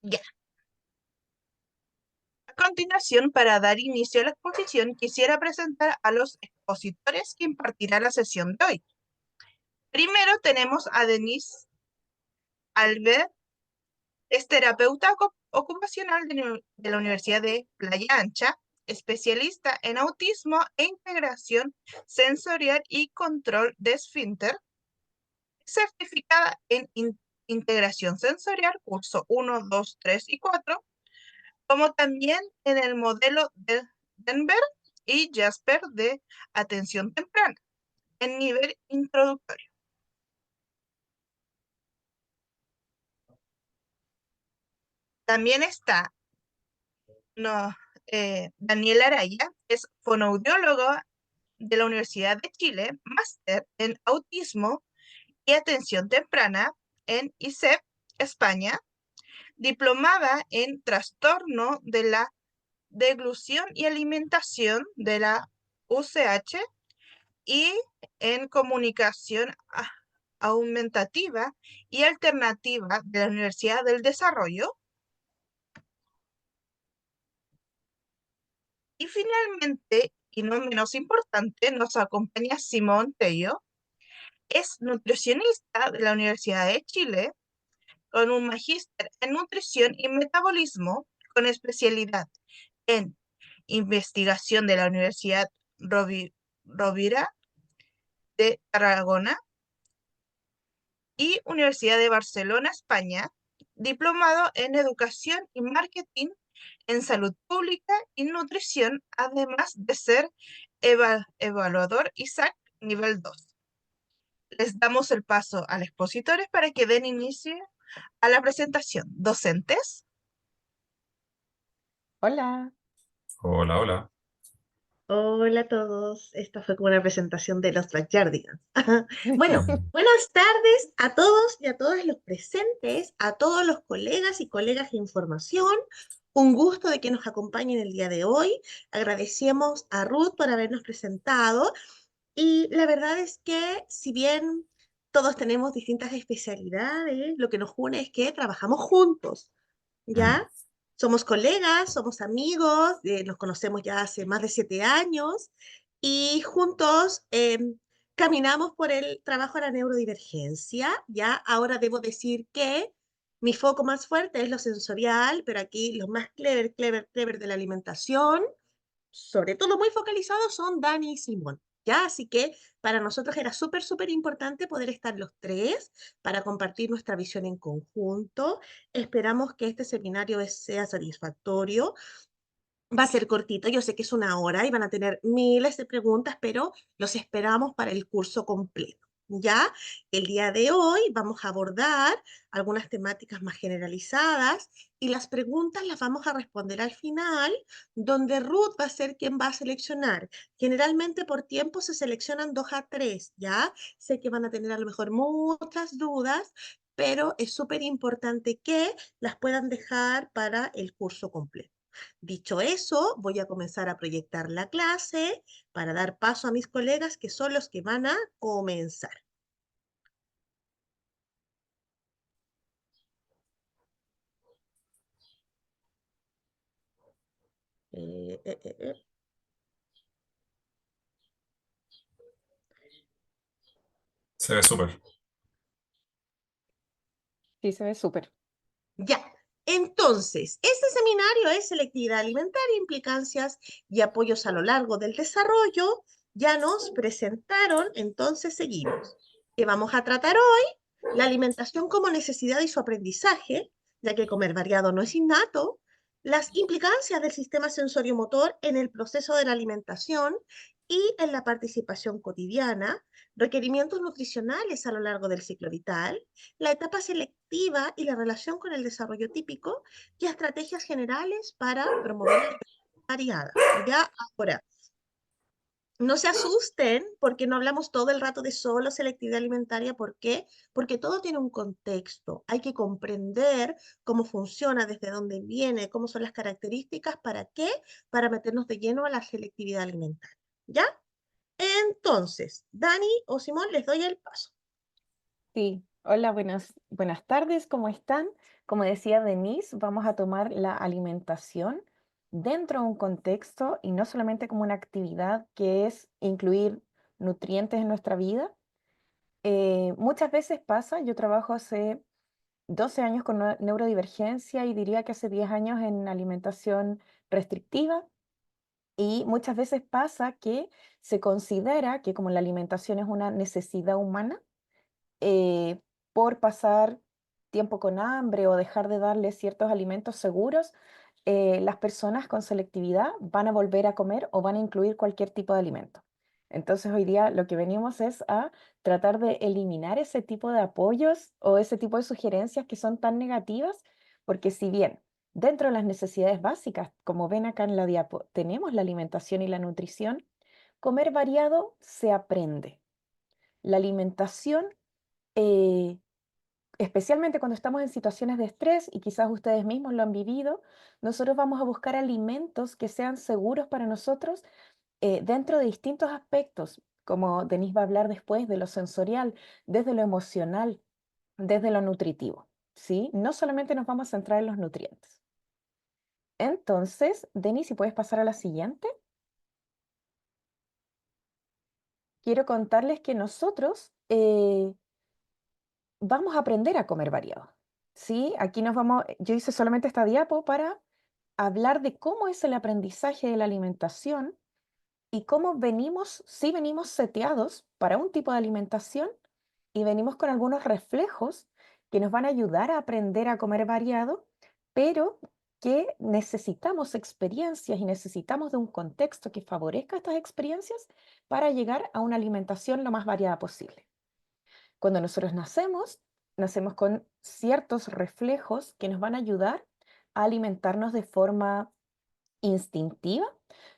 Ya. A continuación, para dar inicio a la exposición, quisiera presentar a los expositores que impartirán la sesión de hoy. Primero tenemos a Denise Albert, es terapeuta ocupacional de la Universidad de Playa Ancha, especialista en autismo e integración sensorial y control de esfínter, certificada en integración sensorial, curso 1, 2, 3 y 4, como también en el modelo de Denver y Jasper de atención temprana, en nivel introductorio. También está Daniel Araya, es fonoaudiólogo de la Universidad de Chile, máster en autismo y atención temprana en ISEP, España, diplomada en trastorno de la deglución y alimentación de la UCH y en comunicación aumentativa y alternativa de la Universidad del Desarrollo. Y finalmente, y no menos importante, nos acompaña Simón Tello, es nutricionista de la Universidad de Chile, con un magíster en nutrición y metabolismo, con especialidad en investigación de la Universidad Rovira de Tarragona y Universidad de Barcelona, España, diplomado en educación y marketing en salud pública y nutrición, además de ser evaluador ISAC nivel 2. Les damos el paso a los expositores para que den inicio a la presentación. Docentes. Hola. Hola, hola. Hola a todos, esta fue como una presentación de los Backyardigans. Bueno, buenas tardes a todos y a todas los presentes, a todos los colegas y colegas de información. Un gusto de que nos acompañen el día de hoy. Agradecemos a Ruth por habernos presentado y la verdad es que si bien todos tenemos distintas especialidades, lo que nos une es que trabajamos juntos. Mm. ¿Ya? Somos colegas, somos amigos, nos conocemos ya hace más de 7 años y juntos caminamos por el trabajo de la neurodivergencia. Ya ahora debo decir que mi foco más fuerte es lo sensorial, pero aquí los más clever de la alimentación, sobre todo muy focalizados, son Dani y Simón. ¿Ya? Así que para nosotros era súper importante poder estar los tres para compartir nuestra visión en conjunto. Esperamos que este seminario sea satisfactorio. Va a ser cortito, yo sé que es 1 hora y van a tener miles de preguntas, pero los esperamos para el curso completo. ¿Ya? El día de hoy vamos a abordar algunas temáticas más generalizadas y las preguntas las vamos a responder al final, donde Ruth va a ser quien va a seleccionar. Generalmente por tiempo se seleccionan 2 a 3, ¿ya? Sé que van a tener a lo mejor muchas dudas, pero es súper importante que las puedan dejar para el curso completo. Dicho eso, voy a comenzar a proyectar la clase para dar paso a mis colegas que son los que van a comenzar. Eh, eh, eh, eh. Se ve súper. Sí, se ve súper. Ya. Entonces, este seminario es selectividad alimentaria, implicancias y apoyos a lo largo del desarrollo. Ya nos presentaron, entonces seguimos. ¿Qué vamos a tratar hoy? La alimentación como necesidad y su aprendizaje, ya que comer variado no es innato. Las implicancias del sistema sensoriomotor en el proceso de la alimentación y en la participación cotidiana. Requerimientos nutricionales a lo largo del ciclo vital, la etapa selectiva y la relación con el desarrollo típico y estrategias generales para promover la variada. Ya ahora, no se asusten porque no hablamos todo el rato de solo selectividad alimentaria. ¿Por qué? Porque todo tiene un contexto. Hay que comprender cómo funciona, desde dónde viene, cómo son las características, ¿para qué? Para meternos de lleno a la selectividad alimentaria. ¿Ya? Entonces, Dani o Simón, les doy el paso. Sí, Hola, buenas tardes, ¿cómo están? Como decía Denise, vamos a tomar la alimentación dentro de un contexto y no solamente como una actividad que es incluir nutrientes en nuestra vida. Muchas veces pasa, yo trabajo hace 12 años con neurodivergencia y diría que hace 10 años en alimentación restrictiva. Y muchas veces pasa que se considera que como la alimentación es una necesidad humana, eh, por pasar tiempo con hambre o dejar de darle ciertos alimentos seguros, las personas con selectividad van a volver a comer o van a incluir cualquier tipo de alimento. Entonces hoy día lo que venimos es a tratar de eliminar ese tipo de apoyos o ese tipo de sugerencias que son tan negativas, porque si bien dentro de las necesidades básicas, como ven acá en la diapo, tenemos la alimentación y la nutrición, comer variado se aprende. La alimentación eh, especialmente cuando estamos en situaciones de estrés y quizás ustedes mismos lo han vivido, nosotros vamos a buscar alimentos que sean seguros para nosotros dentro de distintos aspectos, como Denise va a hablar después de lo sensorial, desde lo emocional, desde lo nutritivo, ¿sí? No solamente nos vamos a centrar en los nutrientes. Entonces, Denise, si puedes pasar a la siguiente, quiero contarles que nosotros vamos a aprender a comer variado. ¿Sí? Aquí nos vamos, yo hice solamente esta diapo para hablar de cómo es el aprendizaje de la alimentación y cómo venimos, sí venimos seteados para un tipo de alimentación y venimos con algunos reflejos que nos van a ayudar a aprender a comer variado, pero que necesitamos experiencias y necesitamos de un contexto que favorezca estas experiencias para llegar a una alimentación lo más variada posible. Cuando nosotros nacemos, nacemos con ciertos reflejos que nos van a ayudar a alimentarnos de forma instintiva.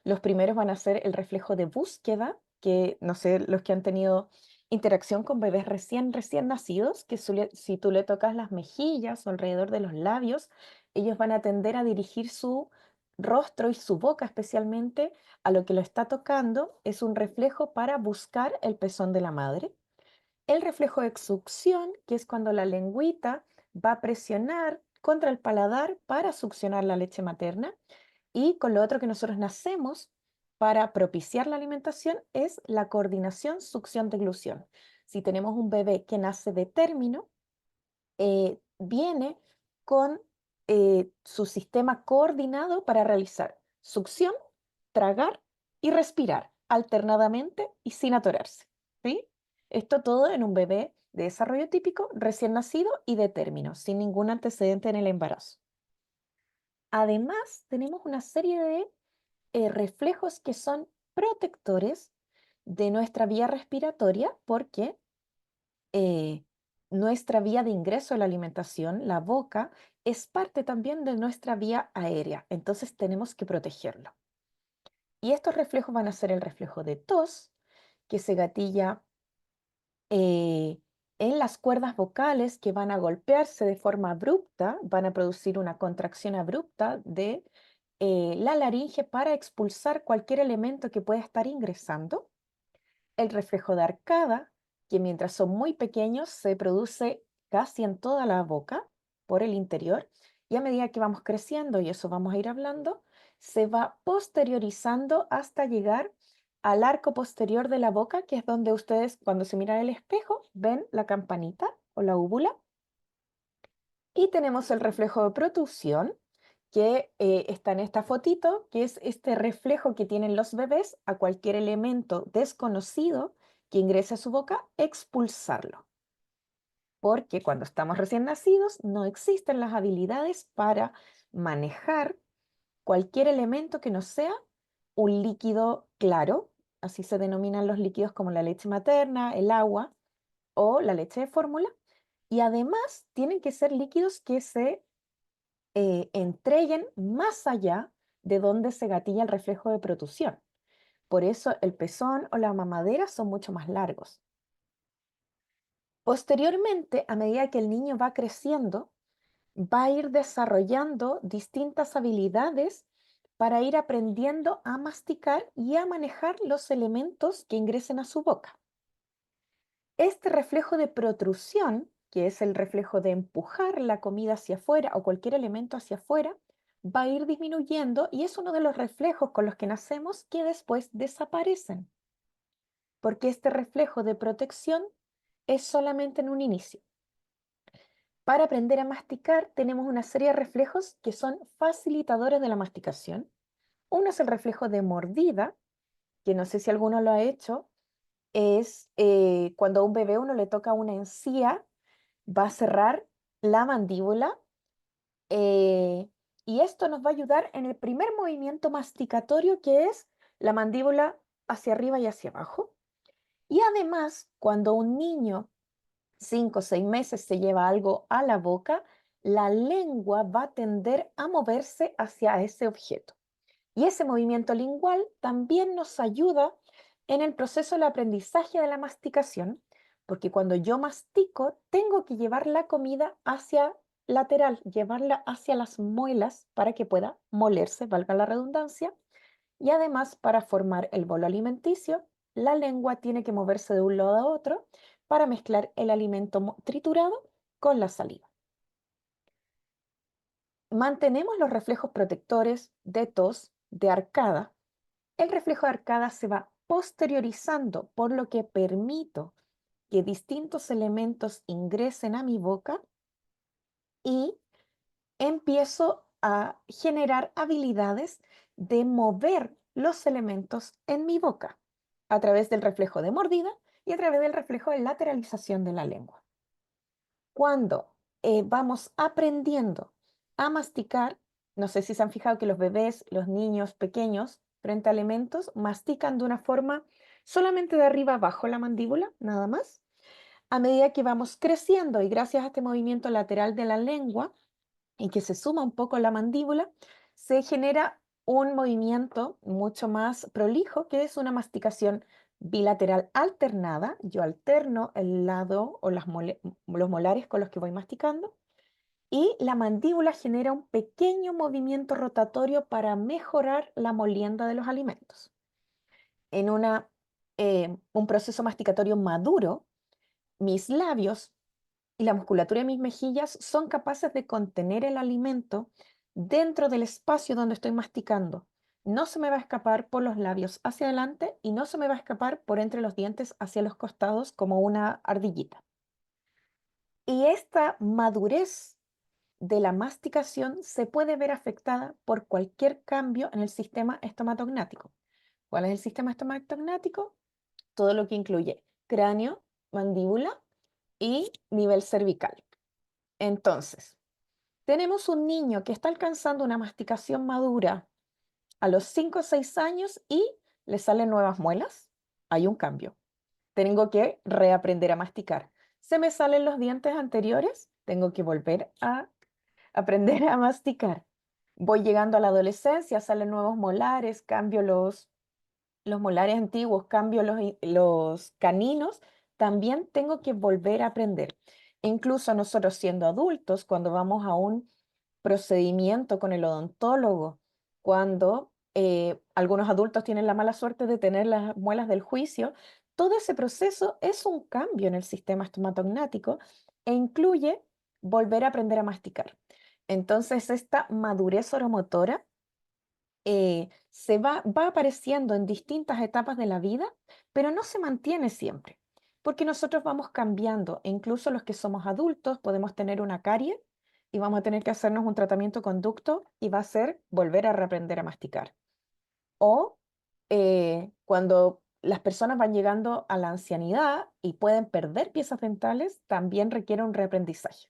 Los primeros van a ser el reflejo de búsqueda, que no sé, los que han tenido interacción con bebés recién nacidos, que si tú le tocas las mejillas o alrededor de los labios, ellos van a tender a dirigir su rostro y su boca especialmente a lo que lo está tocando. Es un reflejo para buscar el pezón de la madre. El reflejo de succión, que es cuando la lengüita va a presionar contra el paladar para succionar la leche materna. Y con lo otro que nosotros nacemos para propiciar la alimentación es la coordinación succión-deglución. Si tenemos un bebé que nace de término, viene con su sistema coordinado para realizar succión, tragar y respirar alternadamente y sin atorarse. ¿Sí? Esto todo en un bebé de desarrollo típico, recién nacido y de término, sin ningún antecedente en el embarazo. Además, tenemos una serie de reflejos que son protectores de nuestra vía respiratoria porque eh, nuestra vía de ingreso a la alimentación, la boca, es parte también de nuestra vía aérea, entonces tenemos que protegerlo. Y estos reflejos van a ser el reflejo de tos, que se gatilla eh, en las cuerdas vocales que van a golpearse de forma abrupta, van a producir una contracción abrupta de la laringe para expulsar cualquier elemento que pueda estar ingresando. El reflejo de arcada, que mientras son muy pequeños se produce casi en toda la boca por el interior y a medida que vamos creciendo, y eso vamos a ir hablando, se va posteriorizando hasta llegar al arco posterior de la boca, que es donde ustedes cuando se miran el espejo ven la campanita o la úvula. Y tenemos el reflejo de protrusión, que está en esta fotito, que es este reflejo que tienen los bebés a cualquier elemento desconocido que ingrese a su boca, expulsarlo. Porque cuando estamos recién nacidos no existen las habilidades para manejar cualquier elemento que no sea un líquido claro, así se denominan los líquidos como la leche materna, el agua o la leche de fórmula, y además tienen que ser líquidos que se entreguen más allá de donde se gatilla el reflejo de protrusión. Por eso el pezón o la mamadera son mucho más largos. Posteriormente, a medida que el niño va creciendo, va a ir desarrollando distintas habilidades para ir aprendiendo a masticar y a manejar los elementos que ingresen a su boca. Este reflejo de protrusión que es el reflejo de empujar la comida hacia afuera o cualquier elemento hacia afuera, va a ir disminuyendo y es uno de los reflejos con los que nacemos que después desaparecen, porque este reflejo de protección es solamente en un inicio. Para aprender a masticar tenemos una serie de reflejos que son facilitadores de la masticación. Uno es el reflejo de mordida, que no sé si alguno lo ha hecho, es cuando a un bebé uno le toca una encía, va a cerrar la mandíbula y esto nos va a ayudar en el primer movimiento masticatorio, que es la mandíbula hacia arriba y hacia abajo. Y además, cuando un niño 5 o 6 meses se lleva algo a la boca, la lengua va a tender a moverse hacia ese objeto. Y ese movimiento lingual también nos ayuda en el proceso del aprendizaje de la masticación, porque cuando yo mastico, tengo que llevar la comida hacia lateral, llevarla hacia las muelas para que pueda molerse, valga la redundancia, y además para formar el bolo alimenticio, la lengua tiene que moverse de un lado a otro para mezclar el alimento triturado con la saliva. Mantenemos los reflejos protectores de tos, de arcada. El reflejo de arcada se va posteriorizando, por lo que permito que distintos elementos ingresen a mi boca y empiezo a generar habilidades de mover los elementos en mi boca a través del reflejo de mordida y a través del reflejo de lateralización de la lengua. Cuando vamos aprendiendo a masticar, no sé si se han fijado que los bebés, los niños pequeños, frente a elementos, mastican de una forma solamente de arriba abajo la mandíbula, nada más. A medida que vamos creciendo y gracias a este movimiento lateral de la lengua, y que se suma un poco la mandíbula, se genera un movimiento mucho más prolijo, que es una masticación bilateral alternada. Yo alterno el lado o los molares con los que voy masticando y la mandíbula genera un pequeño movimiento rotatorio para mejorar la molienda de los alimentos. En un proceso masticatorio maduro, mis labios y la musculatura de mis mejillas son capaces de contener el alimento dentro del espacio donde estoy masticando. No se me va a escapar por los labios hacia adelante y no se me va a escapar por entre los dientes hacia los costados como una ardillita. Y esta madurez de la masticación se puede ver afectada por cualquier cambio en el sistema estomatognático. ¿Cuál es el sistema estomatognático? Todo lo que incluye cráneo, mandíbula y nivel cervical. Entonces, tenemos un niño que está alcanzando una masticación madura a los 5 o 6 años y le salen nuevas muelas. Hay un cambio. Tengo que reaprender a masticar. Se me salen los dientes anteriores, tengo que volver a aprender a masticar. Voy llegando a la adolescencia, salen nuevos molares, cambio los molares antiguos, cambio los caninos, también tengo que volver a aprender. Incluso nosotros siendo adultos, cuando vamos a un procedimiento con el odontólogo, cuando algunos adultos tienen la mala suerte de tener las muelas del juicio, todo ese proceso es un cambio en el sistema estomatognático e incluye volver a aprender a masticar. Entonces, esta madurez oromotora va apareciendo en distintas etapas de la vida, pero no se mantiene siempre, porque nosotros vamos cambiando, e incluso los que somos adultos podemos tener una carie y vamos a tener que hacernos un tratamiento conducto y va a ser volver a reaprender a masticar. O cuando las personas van llegando a la ancianidad y pueden perder piezas dentales, también requiere un reaprendizaje.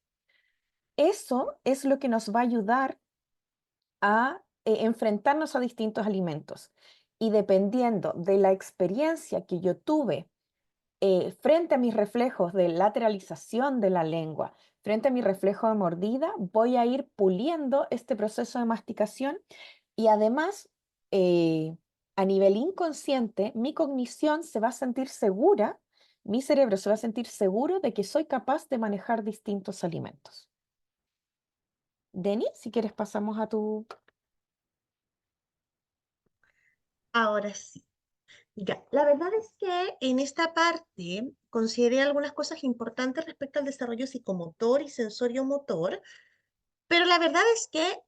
Eso es lo que nos va a ayudar a enfrentarnos a distintos alimentos. Y dependiendo de la experiencia que yo tuve frente a mis reflejos de lateralización de la lengua, frente a mi reflejo de mordida, voy a ir puliendo este proceso de masticación y además, a nivel inconsciente, mi cognición se va a sentir segura, mi cerebro se va a sentir seguro de que soy capaz de manejar distintos alimentos. Denny, si quieres pasamos a tu... Ahora sí. Ya, la verdad es que en esta parte consideré algunas cosas importantes respecto al desarrollo psicomotor y sensorio-motor, pero la verdad es que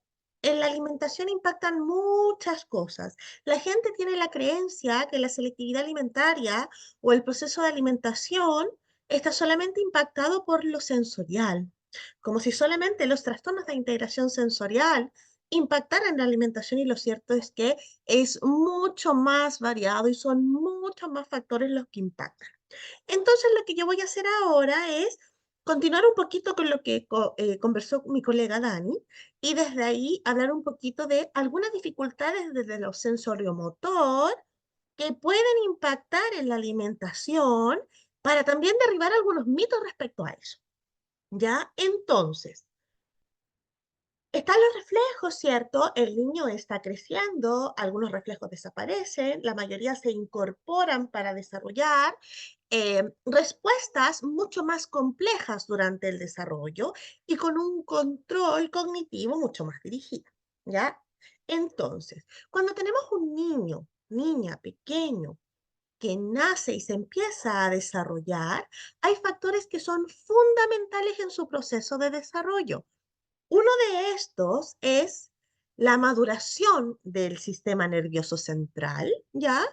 en la alimentación impactan muchas cosas. La gente tiene la creencia que la selectividad alimentaria o el proceso de alimentación está solamente impactado por lo sensorial, como si solamente los trastornos de integración sensorial impactaran la alimentación, y lo cierto es que es mucho más variado y son muchos más factores los que impactan. Entonces, lo que yo voy a hacer ahora es continuar un poquito con lo que conversó mi colega Dani, y desde ahí hablar un poquito de algunas dificultades desde lo sensoriomotor que pueden impactar en la alimentación, para también derribar algunos mitos respecto a eso. ¿Ya? Entonces, están los reflejos, ¿cierto? El niño está creciendo, algunos reflejos desaparecen, la mayoría se incorporan para desarrollar respuestas mucho más complejas durante el desarrollo y con un control cognitivo mucho más dirigido, ¿ya? Entonces, cuando tenemos un niño, niña pequeño, que nace y se empieza a desarrollar, hay factores que son fundamentales en su proceso de desarrollo. Uno de estos es la maduración del sistema nervioso central, ¿ya?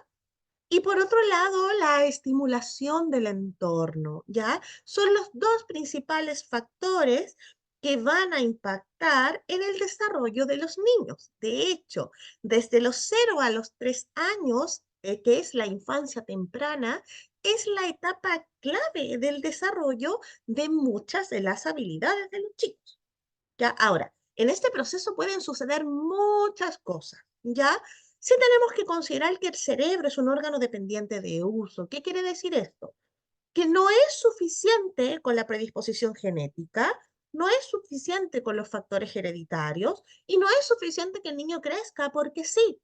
Y por otro lado, la estimulación del entorno, ¿ya? Son los dos principales factores que van a impactar en el desarrollo de los niños. De hecho, desde los 0 a los 3 años, que es la infancia temprana, es la etapa clave del desarrollo de muchas de las habilidades de los chicos. ¿Ya? Ahora, en este proceso pueden suceder muchas cosas, ¿ya? Sí tenemos que considerar que el cerebro es un órgano dependiente de uso. ¿Qué quiere decir esto? Que no es suficiente con la predisposición genética, no es suficiente con los factores hereditarios y no es suficiente que el niño crezca porque sí.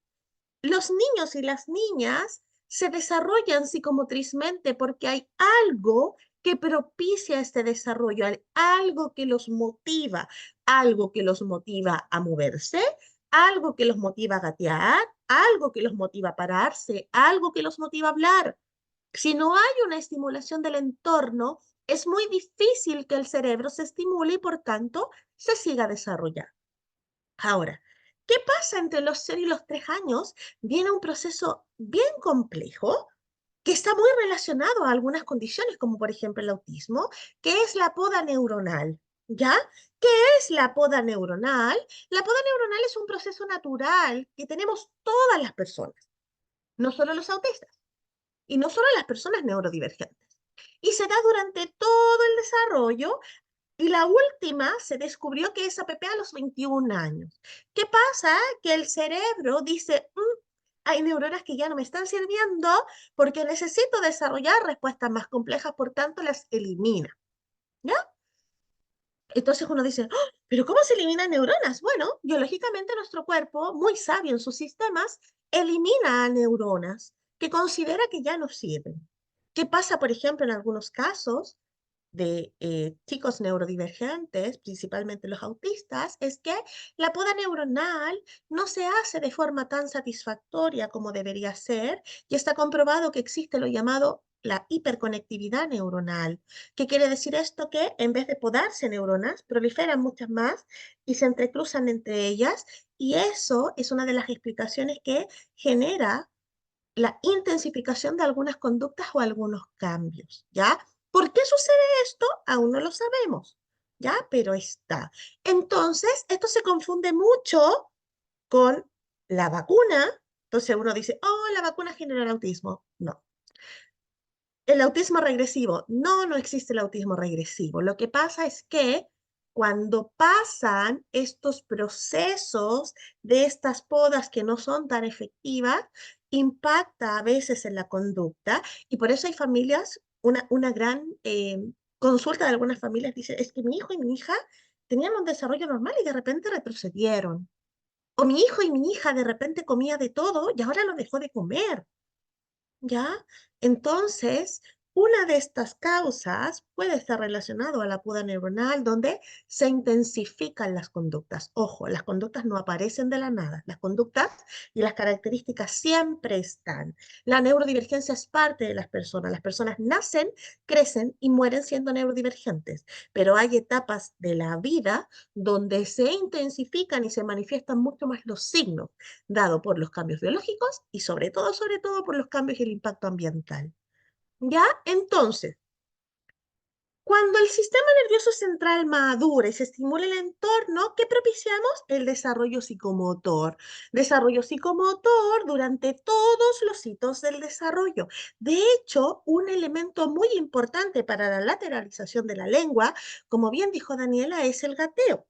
Los niños y las niñas se desarrollan psicomotrizmente porque hay algo que propicia este desarrollo, hay algo que los motiva, algo que los motiva a moverse, algo que los motiva a gatear, algo que los motiva a pararse, algo que los motiva a hablar. Si no hay una estimulación del entorno, es muy difícil que el cerebro se estimule y por tanto se siga desarrollando. Ahora, ¿qué pasa entre los 0 y los 3 años? Viene un proceso bien complejo que está muy relacionado a algunas condiciones, como por ejemplo el autismo, que es la poda neuronal. ¿Ya? ¿Qué es la poda neuronal? La poda neuronal es un proceso natural que tenemos todas las personas, no solo los autistas y no solo las personas neurodivergentes. Y se da durante todo el desarrollo, y la última se descubrió que es APP a los 21 años. ¿Qué pasa? Que el cerebro dice, hay neuronas que ya no me están sirviendo porque necesito desarrollar respuestas más complejas, por tanto las elimina. ¿Ya? Entonces uno dice, "¡Ah! ¿Pero cómo se eliminan neuronas?". Bueno, biológicamente nuestro cuerpo, muy sabio en sus sistemas, elimina neuronas que considera que ya no sirven. ¿Qué pasa, por ejemplo, en algunos casos de chicos neurodivergentes, principalmente los autistas, es que la poda neuronal no se hace de forma tan satisfactoria como debería ser, y está comprobado que existe lo llamado la hiperconectividad neuronal. ¿Qué quiere decir esto? Que en vez de podarse neuronas, proliferan muchas más y se entrecruzan entre ellas, y eso es una de las explicaciones que genera la intensificación de algunas conductas o algunos cambios, ¿ya? ¿Por qué sucede esto? Aún no lo sabemos, ¿ya? Pero está. Entonces, esto se confunde mucho con la vacuna. Entonces uno dice, oh, la vacuna genera el autismo. No. El autismo regresivo. No, no existe el autismo regresivo. Lo que pasa es que cuando pasan estos procesos de estas podas que no son tan efectivas, impacta a veces en la conducta, y por eso hay familias, una gran consulta de algunas familias dice, es que mi hijo y mi hija tenían un desarrollo normal y de repente retrocedieron. O mi hijo y mi hija de repente comía de todo y ahora lo dejó de comer. ¿Ya? Entonces, Una de estas causas puede estar relacionado a la poda neuronal, donde se intensifican las conductas. Ojo, las conductas no aparecen de la nada. Las conductas y las características siempre están. La neurodivergencia es parte de las personas. Las personas nacen, crecen y mueren siendo neurodivergentes. Pero hay etapas de la vida donde se intensifican y se manifiestan mucho más los signos, dado por los cambios biológicos y sobre todo por los cambios y el impacto ambiental. ¿Ya? Entonces, cuando el sistema nervioso central madura y se estimula el entorno, ¿qué propiciamos? El desarrollo psicomotor. Desarrollo psicomotor durante todos los hitos del desarrollo. De hecho, un elemento muy importante para la lateralización de la lengua, como bien dijo Daniela, es el gateo.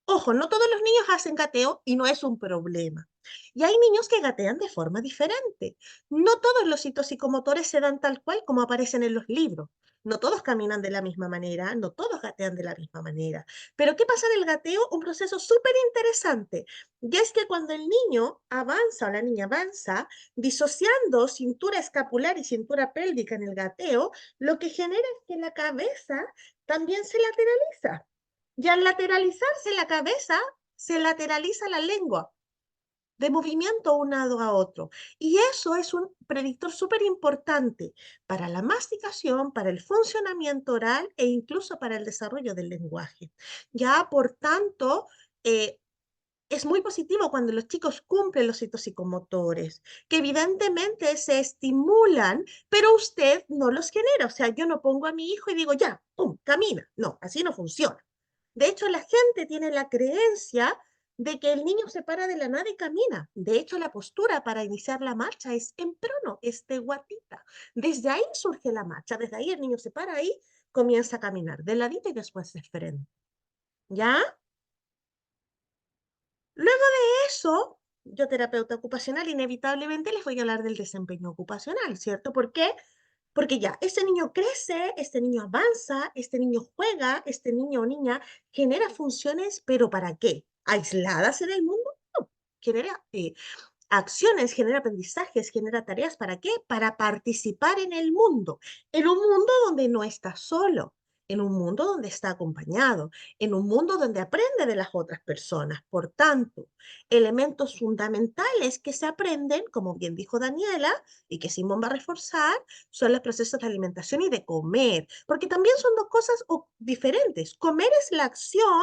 Ojo, no todos los niños hacen gateo y no es un problema. Y hay niños que gatean de forma diferente. No todos los hitos psicomotores se dan tal cual como aparecen en los libros. No todos caminan de la misma manera, no todos gatean de la misma manera. Pero ¿qué pasa en el gateo? Un proceso súper interesante. Y es que cuando el niño avanza o la niña avanza, disociando cintura escapular y cintura pélvica en el gateo, lo que genera es que la cabeza también se lateraliza. Y al lateralizarse la cabeza, se lateraliza la lengua de movimiento de un lado a otro. Y eso es un predictor súper importante para la masticación, para el funcionamiento oral e incluso para el desarrollo del lenguaje. Ya, por tanto, es muy positivo cuando los chicos cumplen los hitos psicomotores, que evidentemente se estimulan, pero usted no los genera. O sea, yo no pongo a mi hijo y digo, ya, pum, camina. No, así no funciona. De hecho, la gente tiene la creencia de que el niño se para de la nada y camina. De hecho, la postura para iniciar la marcha es en prono, es de guatita. Desde ahí surge la marcha, desde ahí el niño se para ahí, comienza a caminar, de ladito y después de frente. ¿Ya? Luego de eso, yo terapeuta ocupacional, inevitablemente les voy a hablar del desempeño ocupacional, ¿cierto? ¿Por qué? Porque ya, este niño crece, este niño avanza, este niño juega, este niño o niña genera funciones, pero ¿para qué? ¿Aisladas en el mundo? No, genera acciones, genera aprendizajes, genera tareas. ¿Para qué? Para participar en un mundo donde no está solo, en un mundo donde está acompañado, en un mundo donde aprende de las otras personas. Por tanto, elementos fundamentales que se aprenden, como bien dijo Daniela, y que Simón va a reforzar, son los procesos de alimentación y de comer, porque también son dos cosas diferentes. Comer es la acción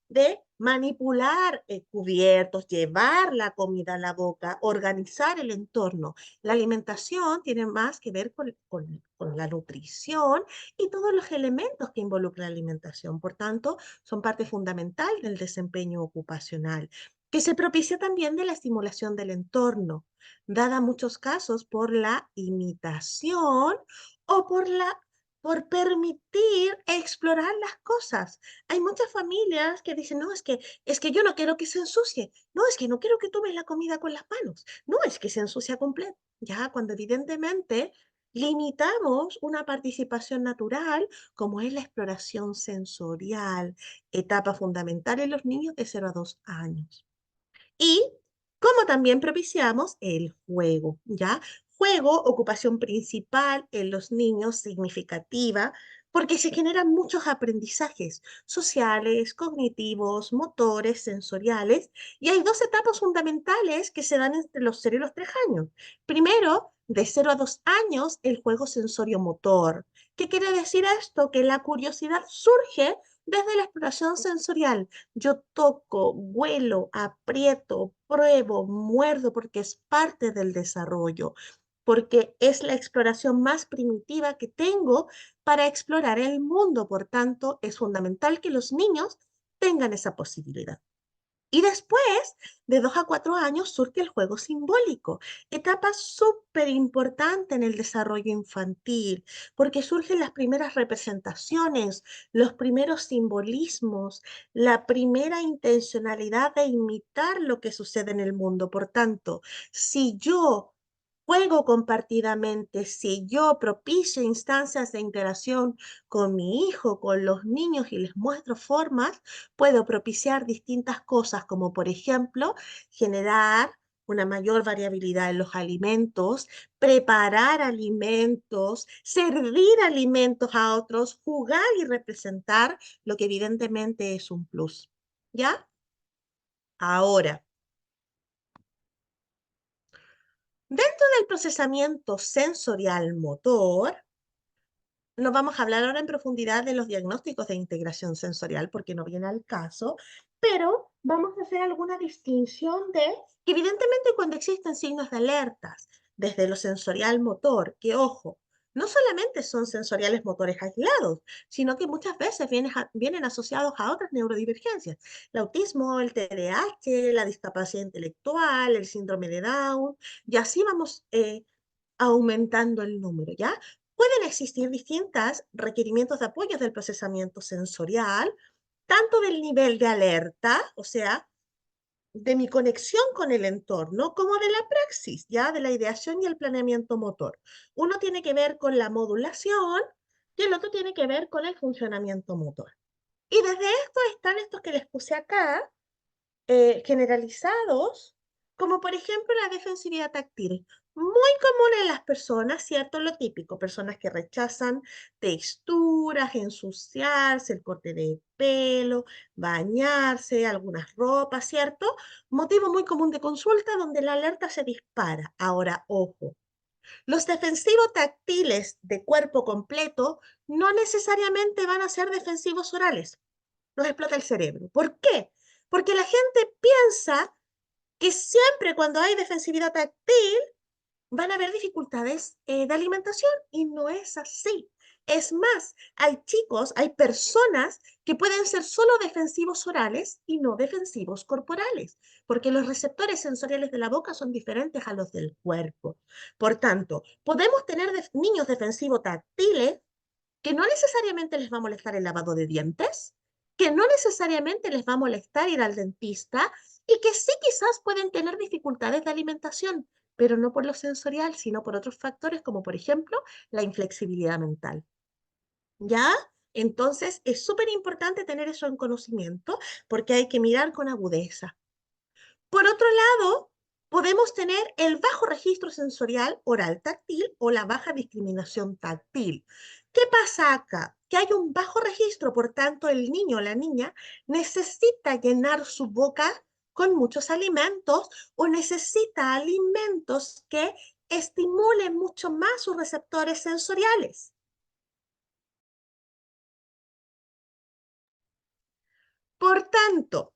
de manipular cubiertos, llevar la comida a la boca, organizar el entorno. La alimentación tiene más que ver con la nutrición y todos los elementos que involucra la alimentación. Por tanto, son parte fundamental del desempeño ocupacional, que se propicia también de la estimulación del entorno, dada en muchos casos por la imitación o por permitir explorar las cosas. Hay muchas familias que dicen, no, es que yo no quiero que se ensucie, no, es que no quiero que tomes la comida con las manos, no, es que se ensucia completo. Ya, cuando evidentemente limitamos una participación natural, como es la exploración sensorial, etapa fundamental en los niños de 0 a 2 años. Y como también propiciamos el juego, ¿ya? Juego, ocupación principal en los niños, significativa, porque se generan muchos aprendizajes sociales, cognitivos, motores, sensoriales, y hay dos etapas fundamentales que se dan entre los 0 y los 3 años. Primero, de 0 a 2 años, el juego sensorio-motor. ¿Qué quiere decir esto? Que la curiosidad surge desde la exploración sensorial. Yo toco, huelo, aprieto, pruebo, muerdo, porque es parte del desarrollo, porque es la exploración más primitiva que tengo para explorar el mundo. Por tanto, es fundamental que los niños tengan esa posibilidad. Y después, de 2 a 4 años, surge el juego simbólico, etapa súper importante en el desarrollo infantil, porque surgen las primeras representaciones, los primeros simbolismos, la primera intencionalidad de imitar lo que sucede en el mundo. Por tanto, si yo juego compartidamente, si yo propicio instancias de interacción con mi hijo, con los niños y les muestro formas, puedo propiciar distintas cosas, como por ejemplo generar una mayor variabilidad en los alimentos, preparar alimentos, servir alimentos a otros, jugar y representar, lo que evidentemente es un plus. ¿Ya? Ahora, dentro del procesamiento sensorial motor, no vamos a hablar ahora en profundidad de los diagnósticos de integración sensorial porque no viene al caso, pero vamos a hacer alguna distinción de que evidentemente cuando existen signos de alertas desde lo sensorial motor, que ojo, no solamente son sensoriales motores aislados, sino que muchas veces vienen asociados a otras neurodivergencias, el autismo, el TDAH, la discapacidad intelectual, el síndrome de Down, y así vamos aumentando el número, ¿ya? Pueden existir distintos requerimientos de apoyo del procesamiento sensorial, tanto del nivel de alerta, o sea, de mi conexión con el entorno, como de la praxis, ¿ya? De la ideación y el planeamiento motor. Uno tiene que ver con la modulación y el otro tiene que ver con el funcionamiento motor. Y desde esto están estos que les puse acá, generalizados, como por ejemplo la defensividad táctil, muy común en las personas, ¿cierto? Lo típico, personas que rechazan texturas, ensuciarse, el corte de pelo, bañarse, algunas ropas, ¿cierto? Motivo muy común de consulta donde la alerta se dispara. Ahora, ojo, los defensivos táctiles de cuerpo completo no necesariamente van a ser defensivos orales. Nos explota el cerebro. ¿Por qué? Porque la gente piensa que siempre cuando hay defensividad táctil van a haber dificultades de alimentación y no es así. Es más, hay chicos, hay personas que pueden ser solo defensivos orales y no defensivos corporales, porque los receptores sensoriales de la boca son diferentes a los del cuerpo. Por tanto, podemos tener niños defensivos táctiles que no necesariamente les va a molestar el lavado de dientes, que no necesariamente les va a molestar ir al dentista y que sí quizás pueden tener dificultades de alimentación, pero no por lo sensorial, sino por otros factores como por ejemplo la inflexibilidad mental. ¿Ya? Entonces es súper importante tener eso en conocimiento porque hay que mirar con agudeza. Por otro lado, podemos tener el bajo registro sensorial oral táctil o la baja discriminación táctil. ¿Qué pasa acá? Que hay un bajo registro, por tanto, el niño o la niña necesita llenar su boca con muchos alimentos o necesita alimentos que estimulen mucho más sus receptores sensoriales. Por tanto,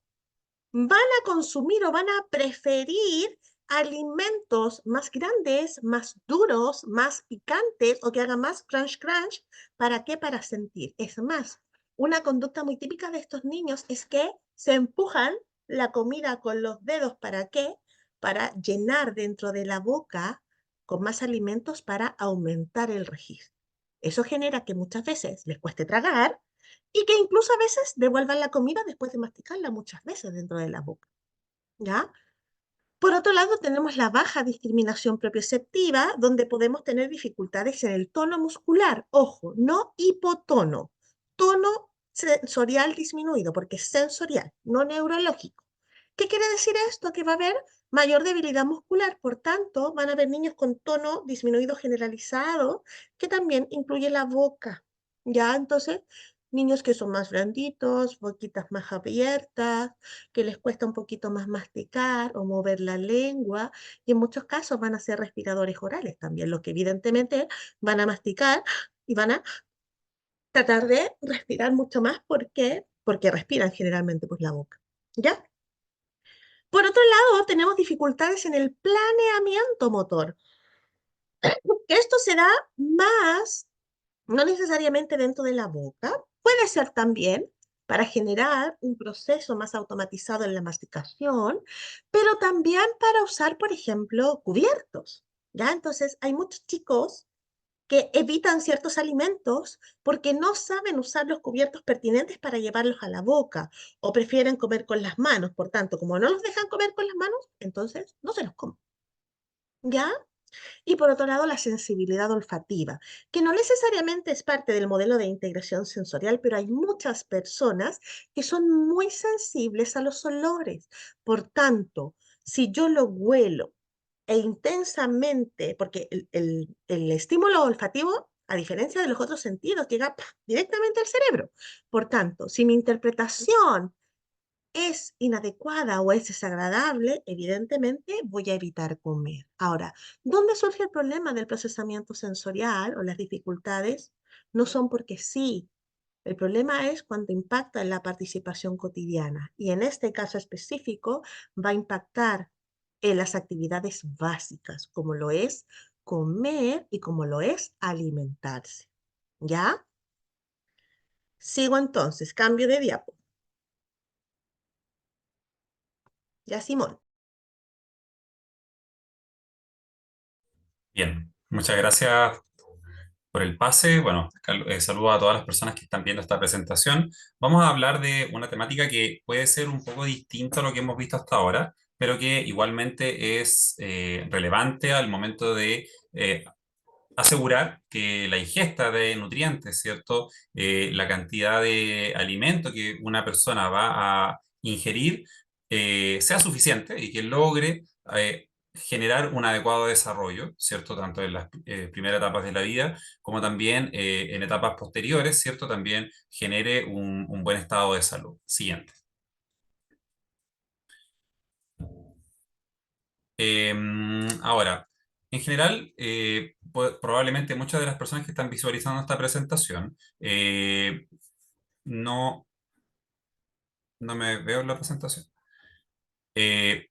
van a consumir o van a preferir alimentos más grandes, más duros, más picantes o que hagan más crunch crunch. ¿Para qué? Para sentir. Es más, una conducta muy típica de estos niños es que se empujan la comida con los dedos. ¿Para qué? Para llenar dentro de la boca con más alimentos para aumentar el registro. Eso genera que muchas veces les cueste tragar y que incluso a veces devuelvan la comida después de masticarla muchas veces dentro de la boca, ¿ya? Por otro lado, tenemos la baja discriminación propioceptiva, donde podemos tener dificultades en el tono muscular. Ojo, no hipotono, tono sensorial disminuido, porque es sensorial, no neurológico. ¿Qué quiere decir esto? Que va a haber mayor debilidad muscular, por tanto, van a haber niños con tono disminuido generalizado, que también incluye la boca, ¿ya? Entonces, niños que son más blanditos, boquitas más abiertas, que les cuesta un poquito más masticar o mover la lengua, y en muchos casos van a ser respiradores orales también, los que evidentemente van a masticar y van a tratar de respirar mucho más porque respiran generalmente por la boca, ¿ya? Por otro lado, tenemos dificultades en el planeamiento motor. Esto se da más, no necesariamente dentro de la boca, puede ser también para generar un proceso más automatizado en la masticación, pero también para usar, por ejemplo, cubiertos. ¿Ya? Entonces, hay muchos chicos que evitan ciertos alimentos porque no saben usar los cubiertos pertinentes para llevarlos a la boca o prefieren comer con las manos. Por tanto, como no los dejan comer con las manos, entonces no se los comen. ¿Ya? Y por otro lado, la sensibilidad olfativa, que no necesariamente es parte del modelo de integración sensorial, pero hay muchas personas que son muy sensibles a los olores. Por tanto, si yo lo huelo e intensamente, porque el estímulo olfativo, a diferencia de los otros sentidos, llega directamente al cerebro. Por tanto, si mi interpretación es inadecuada o es desagradable, evidentemente voy a evitar comer. Ahora, ¿dónde surge el problema del procesamiento sensorial o las dificultades? No son porque sí. El problema es cuando impacta en la participación cotidiana y en este caso específico va a impactar en las actividades básicas, como lo es comer y como lo es alimentarse. ¿Ya? Sigo entonces, cambio de diapo. Ya, Simón. Bien, muchas gracias por el pase. Bueno, saludo a todas las personas que están viendo esta presentación. Vamos a hablar de una temática que puede ser un poco distinta a lo que hemos visto hasta ahora, pero que igualmente es relevante al momento de asegurar que la ingesta de nutrientes, ¿cierto? La cantidad de alimento que una persona va a ingerir sea suficiente y que logre generar un adecuado desarrollo, ¿cierto? Tanto en las primeras etapas de la vida como también en etapas posteriores, ¿cierto? También genere un buen estado de salud. Siguiente. Ahora, en general, probablemente muchas de las personas que están visualizando esta presentación no, no me veo en la presentación. Eh,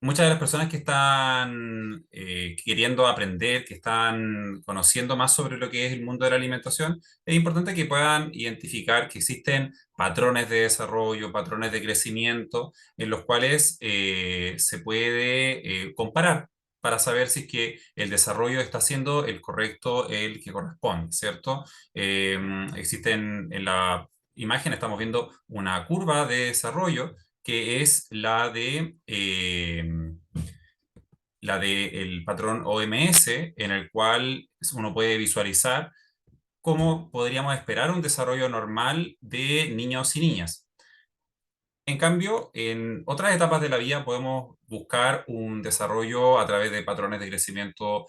Muchas de las personas que están queriendo aprender, que están conociendo más sobre lo que es el mundo de la alimentación, es importante que puedan identificar que existen patrones de desarrollo, patrones de crecimiento, en los cuales se puede comparar para saber si es que el desarrollo está siendo el correcto, el que corresponde, ¿cierto? Existen en la imagen, estamos viendo una curva de desarrollo que es la de el patrón OMS, en el cual uno puede visualizar cómo podríamos esperar un desarrollo normal de niños y niñas. En cambio, en otras etapas de la vida podemos buscar un desarrollo a través de patrones de crecimiento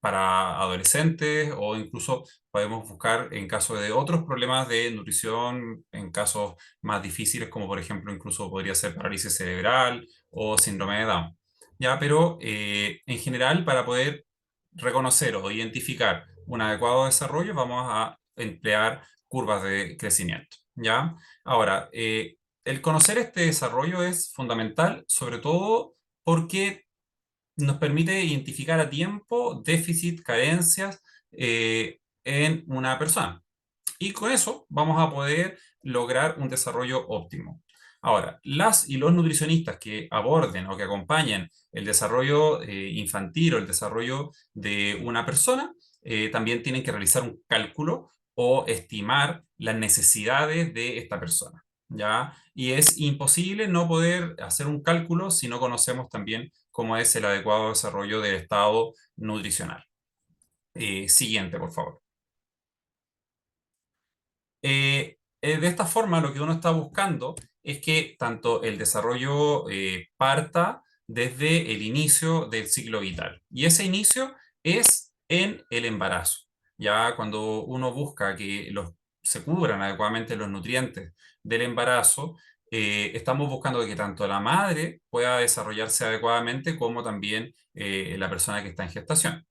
para adolescentes o incluso podemos buscar en caso de otros problemas de nutrición, en casos más difíciles como por ejemplo incluso podría ser parálisis cerebral o síndrome de Down. Ya, pero en general para poder reconocer o identificar un adecuado desarrollo vamos a emplear curvas de crecimiento. ¿Ya? Ahora, el conocer este desarrollo es fundamental, sobre todo porque nos permite identificar a tiempo déficit, carencias en una persona. Y con eso vamos a poder lograr un desarrollo óptimo. Ahora, las y los nutricionistas que aborden o que acompañen el desarrollo infantil o el desarrollo de una persona, también tienen que realizar un cálculo o estimar las necesidades de esta persona, ¿ya? Y es imposible no poder hacer un cálculo si no conocemos también cómo es el adecuado desarrollo del estado nutricional. Siguiente, por favor. De esta forma, lo que uno está buscando es que tanto el desarrollo parta desde el inicio del ciclo vital. Y ese inicio es en el embarazo. Ya cuando uno busca que se cubran adecuadamente los nutrientes del embarazo, estamos buscando que tanto la madre pueda desarrollarse adecuadamente como también la persona que está en gestación.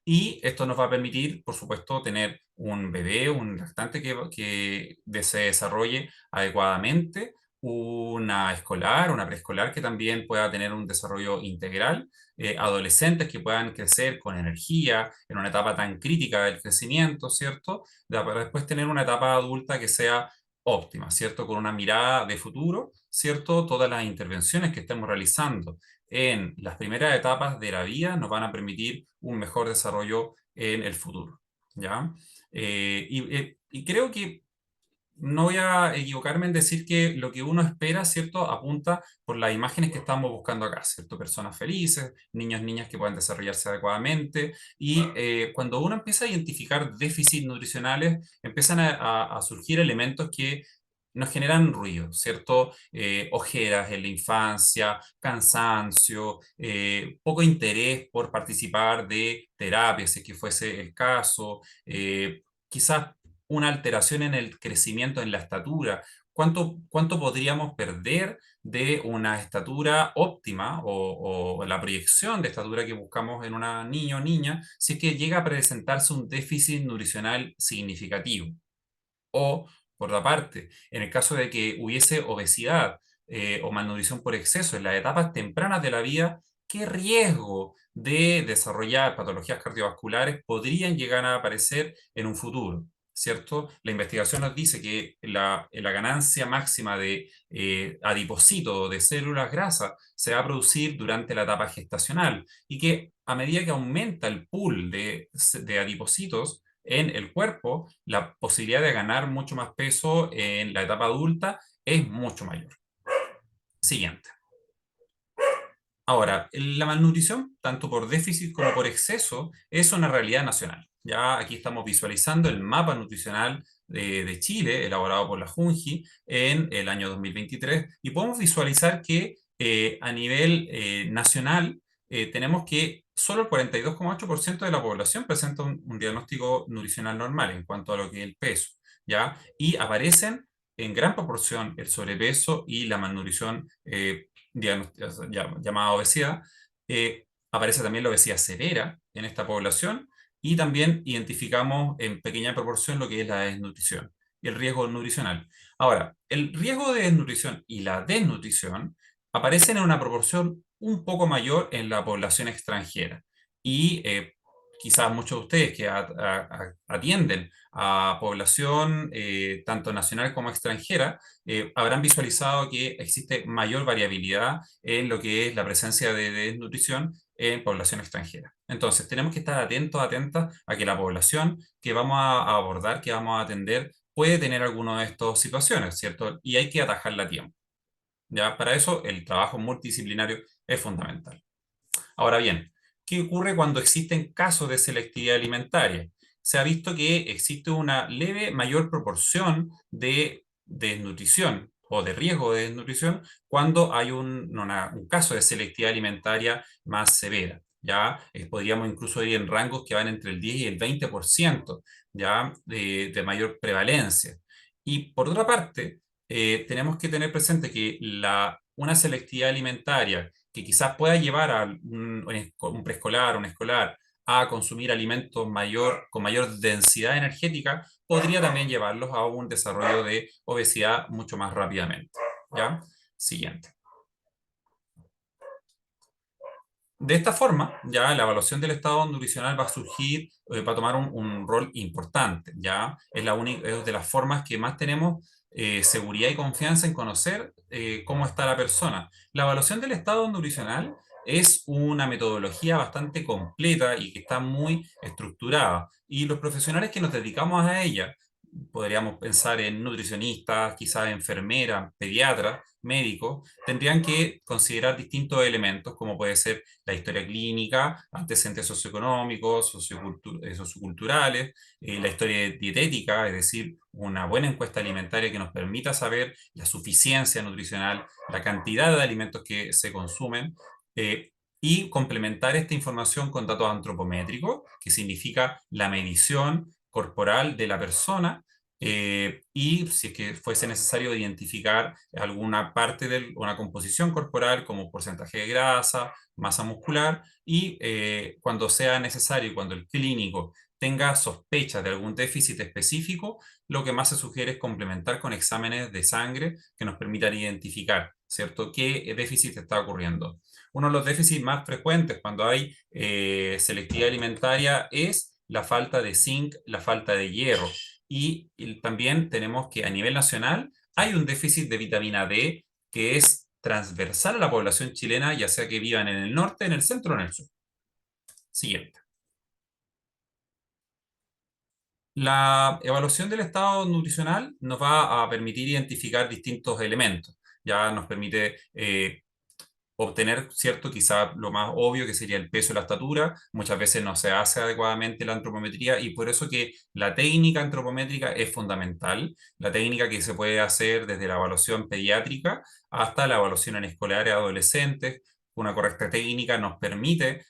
Y esto nos va a permitir, por supuesto, tener un bebé, un lactante que se desarrolle adecuadamente, una escolar, una preescolar que también pueda tener un desarrollo integral, adolescentes que puedan crecer con energía en una etapa tan crítica del crecimiento, ¿cierto? Para después tener una etapa adulta que sea óptima, ¿cierto? Con una mirada de futuro, ¿cierto? Todas las intervenciones que estemos realizando en las primeras etapas de la vida nos van a permitir un mejor desarrollo en el futuro, ¿ya? Y creo que no voy a equivocarme en decir que lo que uno espera, ¿cierto? Apunta por las imágenes que estamos buscando acá, ¿cierto? Personas felices, niños, niñas que puedan desarrollarse adecuadamente. Y cuando uno empieza a identificar déficits nutricionales, empiezan a surgir elementos que nos generan ruido, ¿cierto? Ojeras en la infancia, cansancio, poco interés por participar de terapia, si es que fuese el caso, quizás una alteración en el crecimiento, en la estatura. ¿Cuánto podríamos perder de una estatura óptima o la proyección de estatura que buscamos en una niño o niña si es que llega a presentarse un déficit nutricional significativo? O, por otra parte, en el caso de que hubiese obesidad o malnutrición por exceso en las etapas tempranas de la vida, ¿qué riesgo de desarrollar patologías cardiovasculares podrían llegar a aparecer en un futuro? ¿Cierto? La investigación nos dice que la ganancia máxima de adipocitos, de células grasas, se va a producir durante la etapa gestacional y que a medida que aumenta el pool de adipocitos, en el cuerpo, la posibilidad de ganar mucho más peso en la etapa adulta es mucho mayor. Siguiente. Ahora, la malnutrición, tanto por déficit como por exceso, es una realidad nacional. Ya aquí estamos visualizando el mapa nutricional de Chile, elaborado por la Junji en el año 2023, y podemos visualizar que a nivel nacional tenemos que solo el 42,8% de la población presenta un diagnóstico nutricional normal en cuanto a lo que es el peso, ¿ya? Y aparecen en gran proporción el sobrepeso y la malnutrición llamada obesidad. Aparece también la obesidad severa en esta población y también identificamos en pequeña proporción lo que es la desnutrición y el riesgo nutricional. Ahora, el riesgo de desnutrición y la desnutrición aparecen en una proporción un poco mayor en la población extranjera y quizás muchos de ustedes que atienden a población tanto nacional como extranjera habrán visualizado que existe mayor variabilidad en lo que es la presencia de desnutrición en población extranjera. Entonces, tenemos que estar atentos, atentas a que la población que vamos a abordar, que vamos a atender, puede tener alguna de estas situaciones, ¿cierto? Y hay que atajarla a tiempo. ¿Ya? Para eso, el trabajo multidisciplinario es fundamental. Ahora bien, ¿qué ocurre cuando existen casos de selectividad alimentaria? Se ha visto que existe una leve mayor proporción de desnutrición o de riesgo de desnutrición cuando hay un caso de selectividad alimentaria más severa. Ya podríamos incluso ir en rangos que van entre el 10 y el 20%, ya de mayor prevalencia. Y por otra parte, tenemos que tener presente que una selectividad alimentaria que quizás pueda llevar a un preescolar o un escolar a consumir alimentos con mayor densidad energética, podría también llevarlos a un desarrollo de obesidad mucho más rápidamente. ¿Ya? Siguiente. De esta forma, ya la evaluación del estado nutricional va a surgir, va a tomar un rol importante, ya es de las formas que más tenemos seguridad y confianza en conocer cómo está la persona. La evaluación del estado nutricional es una metodología bastante completa y que está muy estructurada. Y los profesionales que nos dedicamos a ella, podríamos pensar en nutricionistas, quizás enfermeras, pediatras, médicos, tendrían que considerar distintos elementos, como puede ser la historia clínica, antecedentes socioeconómicos, socioculturales, la historia dietética, es decir, una buena encuesta alimentaria que nos permita saber la suficiencia nutricional, la cantidad de alimentos que se consumen, y complementar esta información con datos antropométricos, que significa la medición corporal de la persona, y si es que fuese necesario identificar alguna parte de una composición corporal como porcentaje de grasa, masa muscular, y cuando sea necesario, cuando el clínico tenga sospechas de algún déficit específico, lo que más se sugiere es complementar con exámenes de sangre que nos permitan identificar, ¿cierto?, qué déficit está ocurriendo. Uno de los déficits más frecuentes cuando hay selectividad alimentaria es la falta de zinc, la falta de hierro. Y también tenemos que a nivel nacional hay un déficit de vitamina D que es transversal a la población chilena, ya sea que vivan en el norte, en el centro o en el sur. Siguiente. La evaluación del estado nutricional nos va a permitir identificar distintos elementos. Ya nos permite obtener, ¿cierto? Quizá lo más obvio que sería el peso y la estatura. Muchas veces no se hace adecuadamente la antropometría y por eso que la técnica antropométrica es fundamental. La técnica que se puede hacer desde la evaluación pediátrica hasta la evaluación en escolares adolescentes. Una correcta técnica nos permite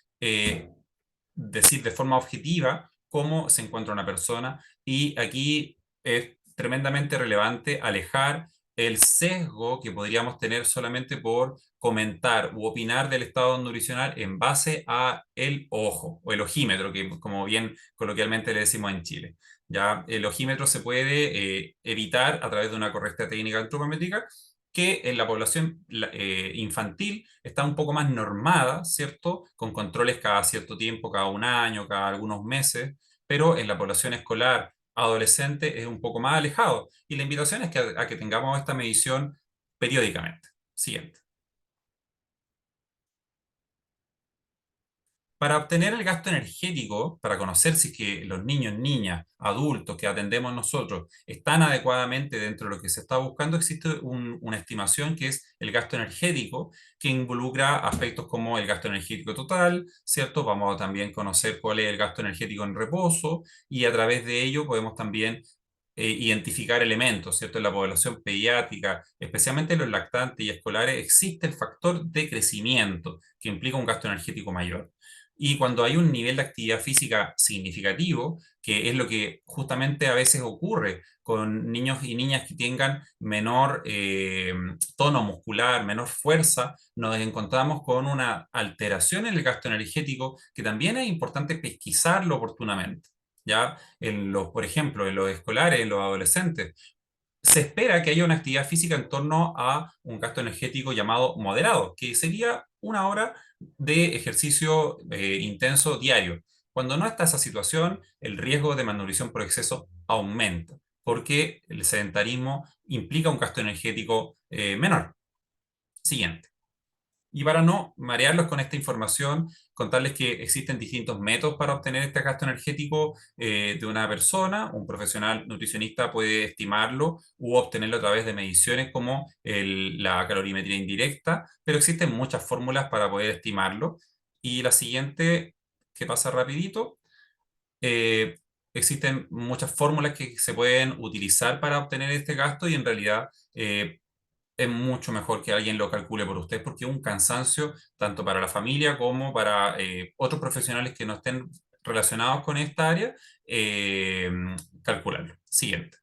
decir de forma objetiva cómo se encuentra una persona y aquí es tremendamente relevante alejar el sesgo que podríamos tener solamente por comentar u opinar del estado nutricional en base a el ojo o el ojímetro, que como bien coloquialmente le decimos en Chile. Ya el ojímetro se puede evitar a través de una correcta técnica antropométrica que en la población infantil está un poco más normada, ¿cierto? Con controles cada cierto tiempo, cada un año, cada algunos meses, pero en la población escolar adolescente es un poco más alejado. Y la invitación es que a que tengamos esta medición periódicamente. Siguiente. Para obtener el gasto energético, para conocer si es que los niños, niñas, adultos que atendemos nosotros están adecuadamente dentro de lo que se está buscando, existe una estimación que es el gasto energético, que involucra aspectos como el gasto energético total, ¿cierto? Vamos a también conocer cuál es el gasto energético en reposo y a través de ello podemos también identificar elementos, ¿cierto? En la población pediátrica, especialmente en los lactantes y escolares, existe el factor de crecimiento que implica un gasto energético mayor. Y cuando hay un nivel de actividad física significativo, que es lo que justamente a veces ocurre con niños y niñas que tengan menor tono muscular, menor fuerza, nos encontramos con una alteración en el gasto energético que también es importante pesquisarlo oportunamente. ¿Ya? Por ejemplo, en los escolares, en los adolescentes, se espera que haya una actividad física en torno a un gasto energético llamado moderado, que sería una hora de ejercicio intenso diario. Cuando no está esa situación, el riesgo de malnutrición por exceso aumenta, porque el sedentarismo implica un gasto energético menor. Siguiente. Y para no marearlos con esta información, contarles que existen distintos métodos para obtener este gasto energético de una persona. Un profesional nutricionista puede estimarlo u obtenerlo a través de mediciones como la calorimetría indirecta, pero existen muchas fórmulas para poder estimarlo. Y la siguiente, que pasa rapidito, eh, existen muchas fórmulas que se pueden utilizar para obtener este gasto y en realidad es mucho mejor que alguien lo calcule por usted porque es un cansancio tanto para la familia como para otros profesionales que no estén relacionados con esta área, eh, calcularlo. Siguiente.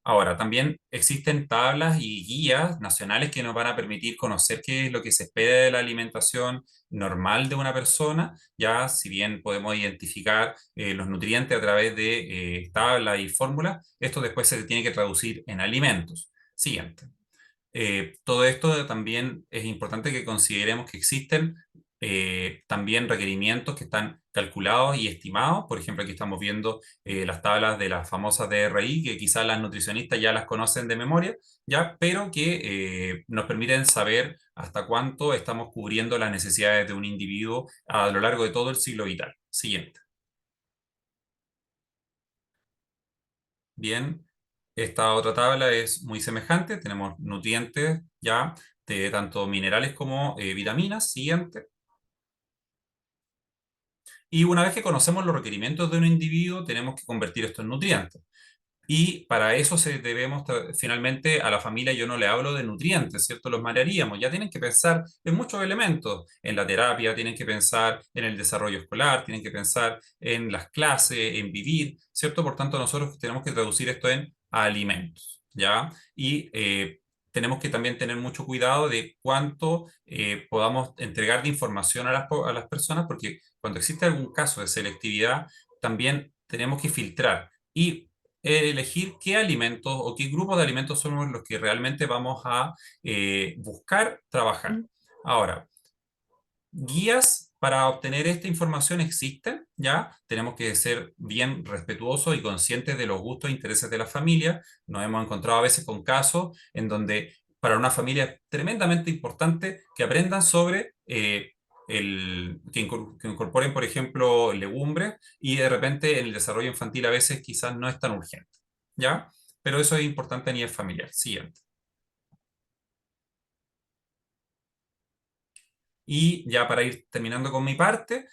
Ahora, también existen tablas y guías nacionales que nos van a permitir conocer qué es lo que se espera de la alimentación normal de una persona, ya si bien podemos identificar los nutrientes a través de tablas y fórmulas, esto después se tiene que traducir en alimentos. Siguiente. Todo esto también es importante que consideremos que existen también requerimientos que están calculados y estimados. Por ejemplo, aquí estamos viendo las tablas de las famosas DRI, que quizás las nutricionistas ya las conocen de memoria, ¿ya? Pero que nos permiten saber hasta cuánto estamos cubriendo las necesidades de un individuo a lo largo de todo el ciclo vital. Siguiente. Bien. Esta otra tabla es muy semejante, tenemos nutrientes ya de tanto minerales como vitaminas. Siguiente. Y una vez que conocemos los requerimientos de un individuo, tenemos que convertir esto en nutrientes. Y para eso debemos, finalmente, a la familia yo no le hablo de nutrientes, ¿cierto? Los marearíamos. Ya tienen que pensar en muchos elementos, en la terapia, tienen que pensar en el desarrollo escolar, tienen que pensar en las clases, en vivir, ¿cierto? Por tanto, nosotros tenemos que traducir esto en alimentos, ¿ya? Y tenemos que también tener mucho cuidado de cuánto podamos entregar de información a a las personas, porque cuando existe algún caso de selectividad, también tenemos que filtrar. Y elegir qué alimentos o qué grupos de alimentos son los que realmente vamos a buscar trabajar. Ahora, guías para obtener esta información existen, ¿ya? Tenemos que ser bien respetuosos y conscientes de los gustos e intereses de la familia. Nos hemos encontrado a veces con casos en donde para una familia es tremendamente importante que aprendan sobre que incorporen, por ejemplo, legumbres y de repente en el desarrollo infantil a veces quizás no es tan urgente, ¿ya? pero eso es importante a nivel familiar. Siguiente. Y ya para ir terminando con mi parte,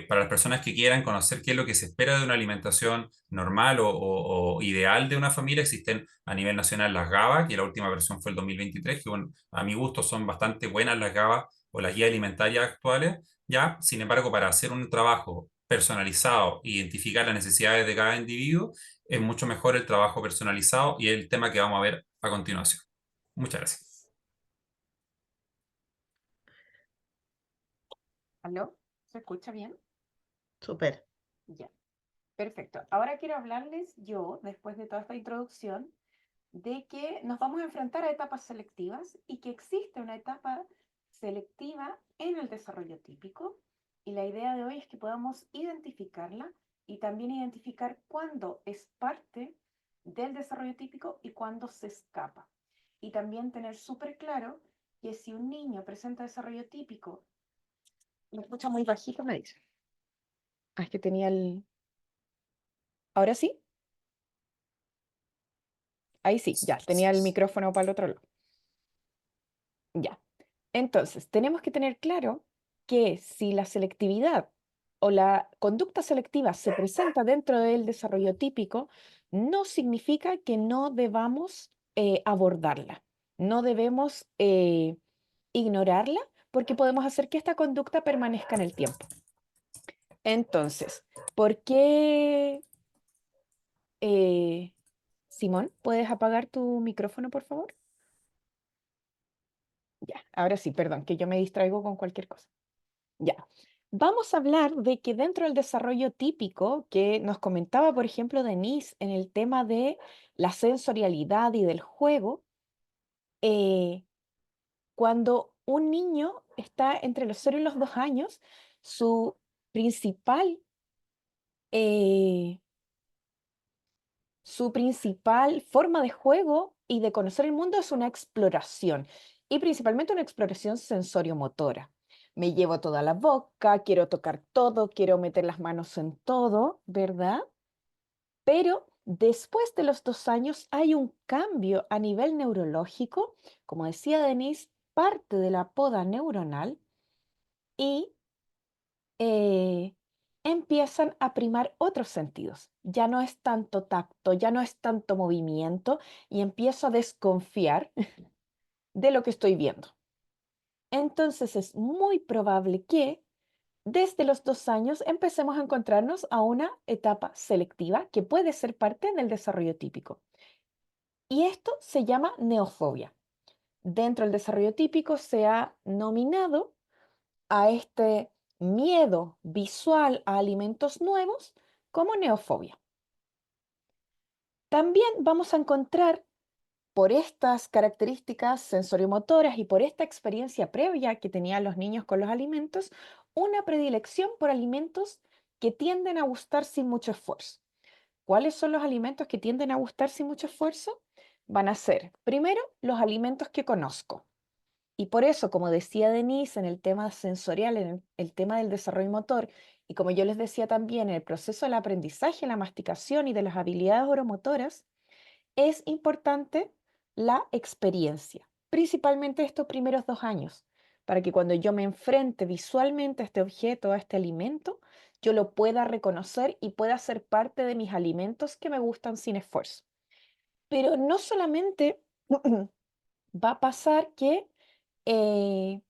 para las personas que quieran conocer qué es lo que se espera de una alimentación normal o ideal de una familia, existen a nivel nacional las GABA, que la última versión fue el 2023, que bueno, a mi gusto son bastante buenas las GABA o las guías alimentarias actuales, ya. Sin embargo, para hacer un trabajo personalizado, identificar las necesidades de cada individuo, es mucho mejor el trabajo personalizado y el tema que vamos a ver a continuación. Muchas gracias. ¿Aló? ¿Se escucha bien? Súper. Ya, perfecto. Ahora quiero hablarles yo, después de toda esta introducción, de que nos vamos a enfrentar a etapas selectivas y que existe una etapa selectiva en el desarrollo típico. Y la idea de hoy es que podamos identificarla y también identificar cuándo es parte del desarrollo típico y cuándo se escapa. Y también tener súper claro que si un niño presenta desarrollo típico, me escucha muy bajito, me dice. Ah, es que tenía el... ¿Ahora sí? Ahí sí, ya, tenía el micrófono para el otro lado. Ya. Entonces, tenemos que tener claro que si la selectividad o la conducta selectiva se presenta dentro del desarrollo típico, no significa que no debamos abordarla. No debemos ignorarla porque podemos hacer que esta conducta permanezca en el tiempo. Entonces, ¿por qué, Simón, puedes apagar tu micrófono, por favor? Ya, ahora sí, perdón, que yo me distraigo con cualquier cosa. Ya. Vamos a hablar de que dentro del desarrollo típico que nos comentaba, por ejemplo, Denise en el tema de la sensorialidad y del juego, eh, cuando un niño está entre los 0 y los 2 años, su principal, eh, su principal forma de juego y de conocer el mundo es una exploración, y principalmente una exploración sensoriomotora. Me llevo toda la boca, quiero tocar todo, quiero meter las manos en todo, ¿verdad? Pero después de los 2 años hay un cambio a nivel neurológico, como decía Denise, parte de la poda neuronal y eh, empiezan a primar otros sentidos. Ya no es tanto tacto, ya no es tanto movimiento y empiezo a desconfiar de lo que estoy viendo. Entonces es muy probable que desde los 2 años empecemos a encontrarnos a una etapa selectiva que puede ser parte del desarrollo típico. Y esto se llama neofobia. Dentro del desarrollo típico se ha nominado a este miedo visual a alimentos nuevos como neofobia. También vamos a encontrar, por estas características sensoriomotoras y por esta experiencia previa que tenían los niños con los alimentos, una predilección por alimentos que tienden a gustar sin mucho esfuerzo. ¿Cuáles son los alimentos que tienden a gustar sin mucho esfuerzo? Van a ser, primero, los alimentos que conozco. Y por eso, como decía Denise en el tema sensorial, en el tema del desarrollo motor, y como yo les decía también en el proceso del aprendizaje, la masticación y de las habilidades oromotoras, es importante la experiencia, principalmente estos primeros 2 años, para que cuando yo me enfrente visualmente a este objeto, a este alimento, yo lo pueda reconocer y pueda ser parte de mis alimentos que me gustan sin esfuerzo. Pero no solamente va a pasar que eh,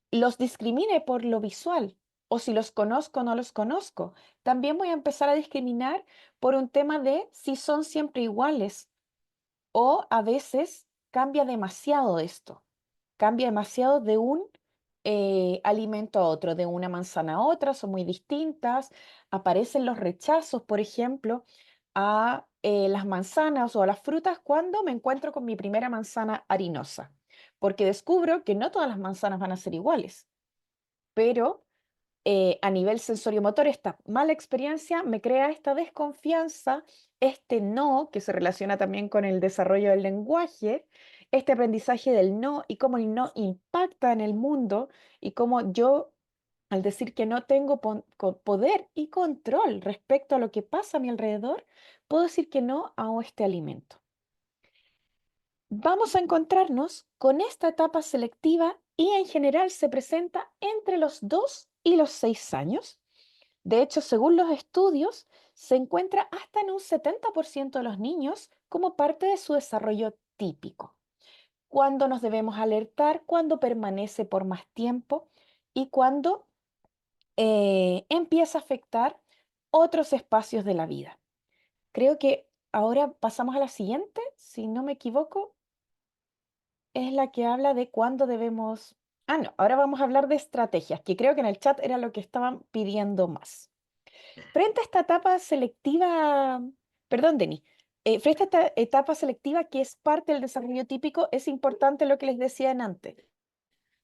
los discrimine por lo visual o si los conozco o no los conozco. También voy a empezar a discriminar por un tema de si son siempre iguales o a veces cambia demasiado esto. Cambia demasiado de un alimento a otro, de una manzana a otra, son muy distintas. Aparecen los rechazos, por ejemplo, a las manzanas o a las frutas cuando me encuentro con mi primera manzana harinosa, porque descubro que no todas las manzanas van a ser iguales, pero a nivel sensoriomotor esta mala experiencia me crea esta desconfianza, este no, que se relaciona también con el desarrollo del lenguaje, este aprendizaje del no y cómo el no impacta en el mundo y cómo yo, al decir que no tengo poder y control respecto a lo que pasa a mi alrededor, puedo decir que no a este alimento. vamos a encontrarnos con esta etapa selectiva y en general se presenta entre los 2 y los 6 años. De hecho, según los estudios, se encuentra hasta en un 70% de los niños como parte de su desarrollo típico. Cuando nos debemos alertar, cuando permanece por más tiempo y cuando empieza a afectar otros espacios de la vida. Creo que ahora pasamos a la siguiente, si no me equivoco, es la que habla de cuándo debemos... Ah, no, ahora vamos a hablar de estrategias, que creo que en el chat era lo que estaban pidiendo más. Frente a esta etapa selectiva, perdón, Denis, frente a esta etapa selectiva que es parte del desarrollo típico, es importante lo que les decía antes.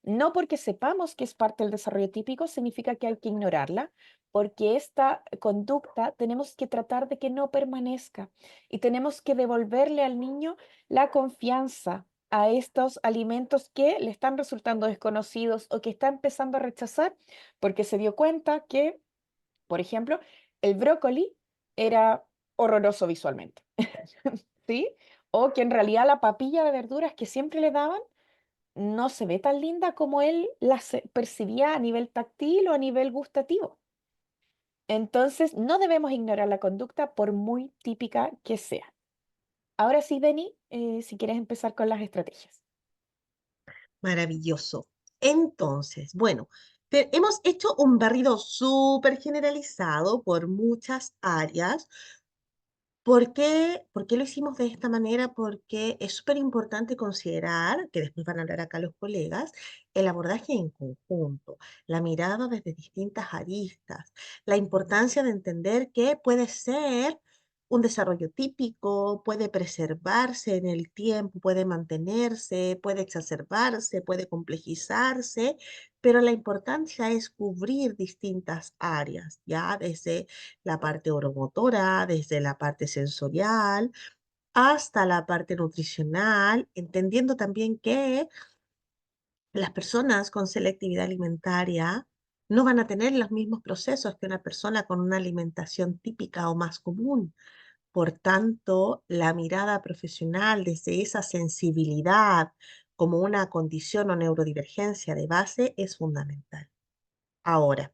No porque sepamos que es parte del desarrollo típico significa que hay que ignorarla, porque esta conducta tenemos que tratar de que no permanezca y tenemos que devolverle al niño la confianza a estos alimentos que le están resultando desconocidos o que está empezando a rechazar porque se dio cuenta que, por ejemplo, el brócoli era horroroso visualmente, ¿sí? O que en realidad la papilla de verduras que siempre le daban no se ve tan linda como él la percibía a nivel táctil o a nivel gustativo. Entonces, no debemos ignorar la conducta por muy típica que sea. Ahora sí, Beni, si quieres empezar con las estrategias. Maravilloso. Entonces, bueno, hemos hecho un barrido súper generalizado por muchas áreas. Por qué lo hicimos de esta manera? Porque es súper importante considerar, que después van a hablar acá los colegas, el abordaje en conjunto, la mirada desde distintas aristas, la importancia de entender que puede ser un desarrollo típico, puede preservarse en el tiempo, puede mantenerse, puede exacerbarse, puede complejizarse, pero la importancia es cubrir distintas áreas, ya desde la parte oromotora, desde la parte sensorial hasta la parte nutricional, entendiendo también que las personas con selectividad alimentaria no van a tener los mismos procesos que una persona con una alimentación típica o más común. Por tanto, la mirada profesional desde esa sensibilidad como una condición o neurodivergencia de base es fundamental. Ahora,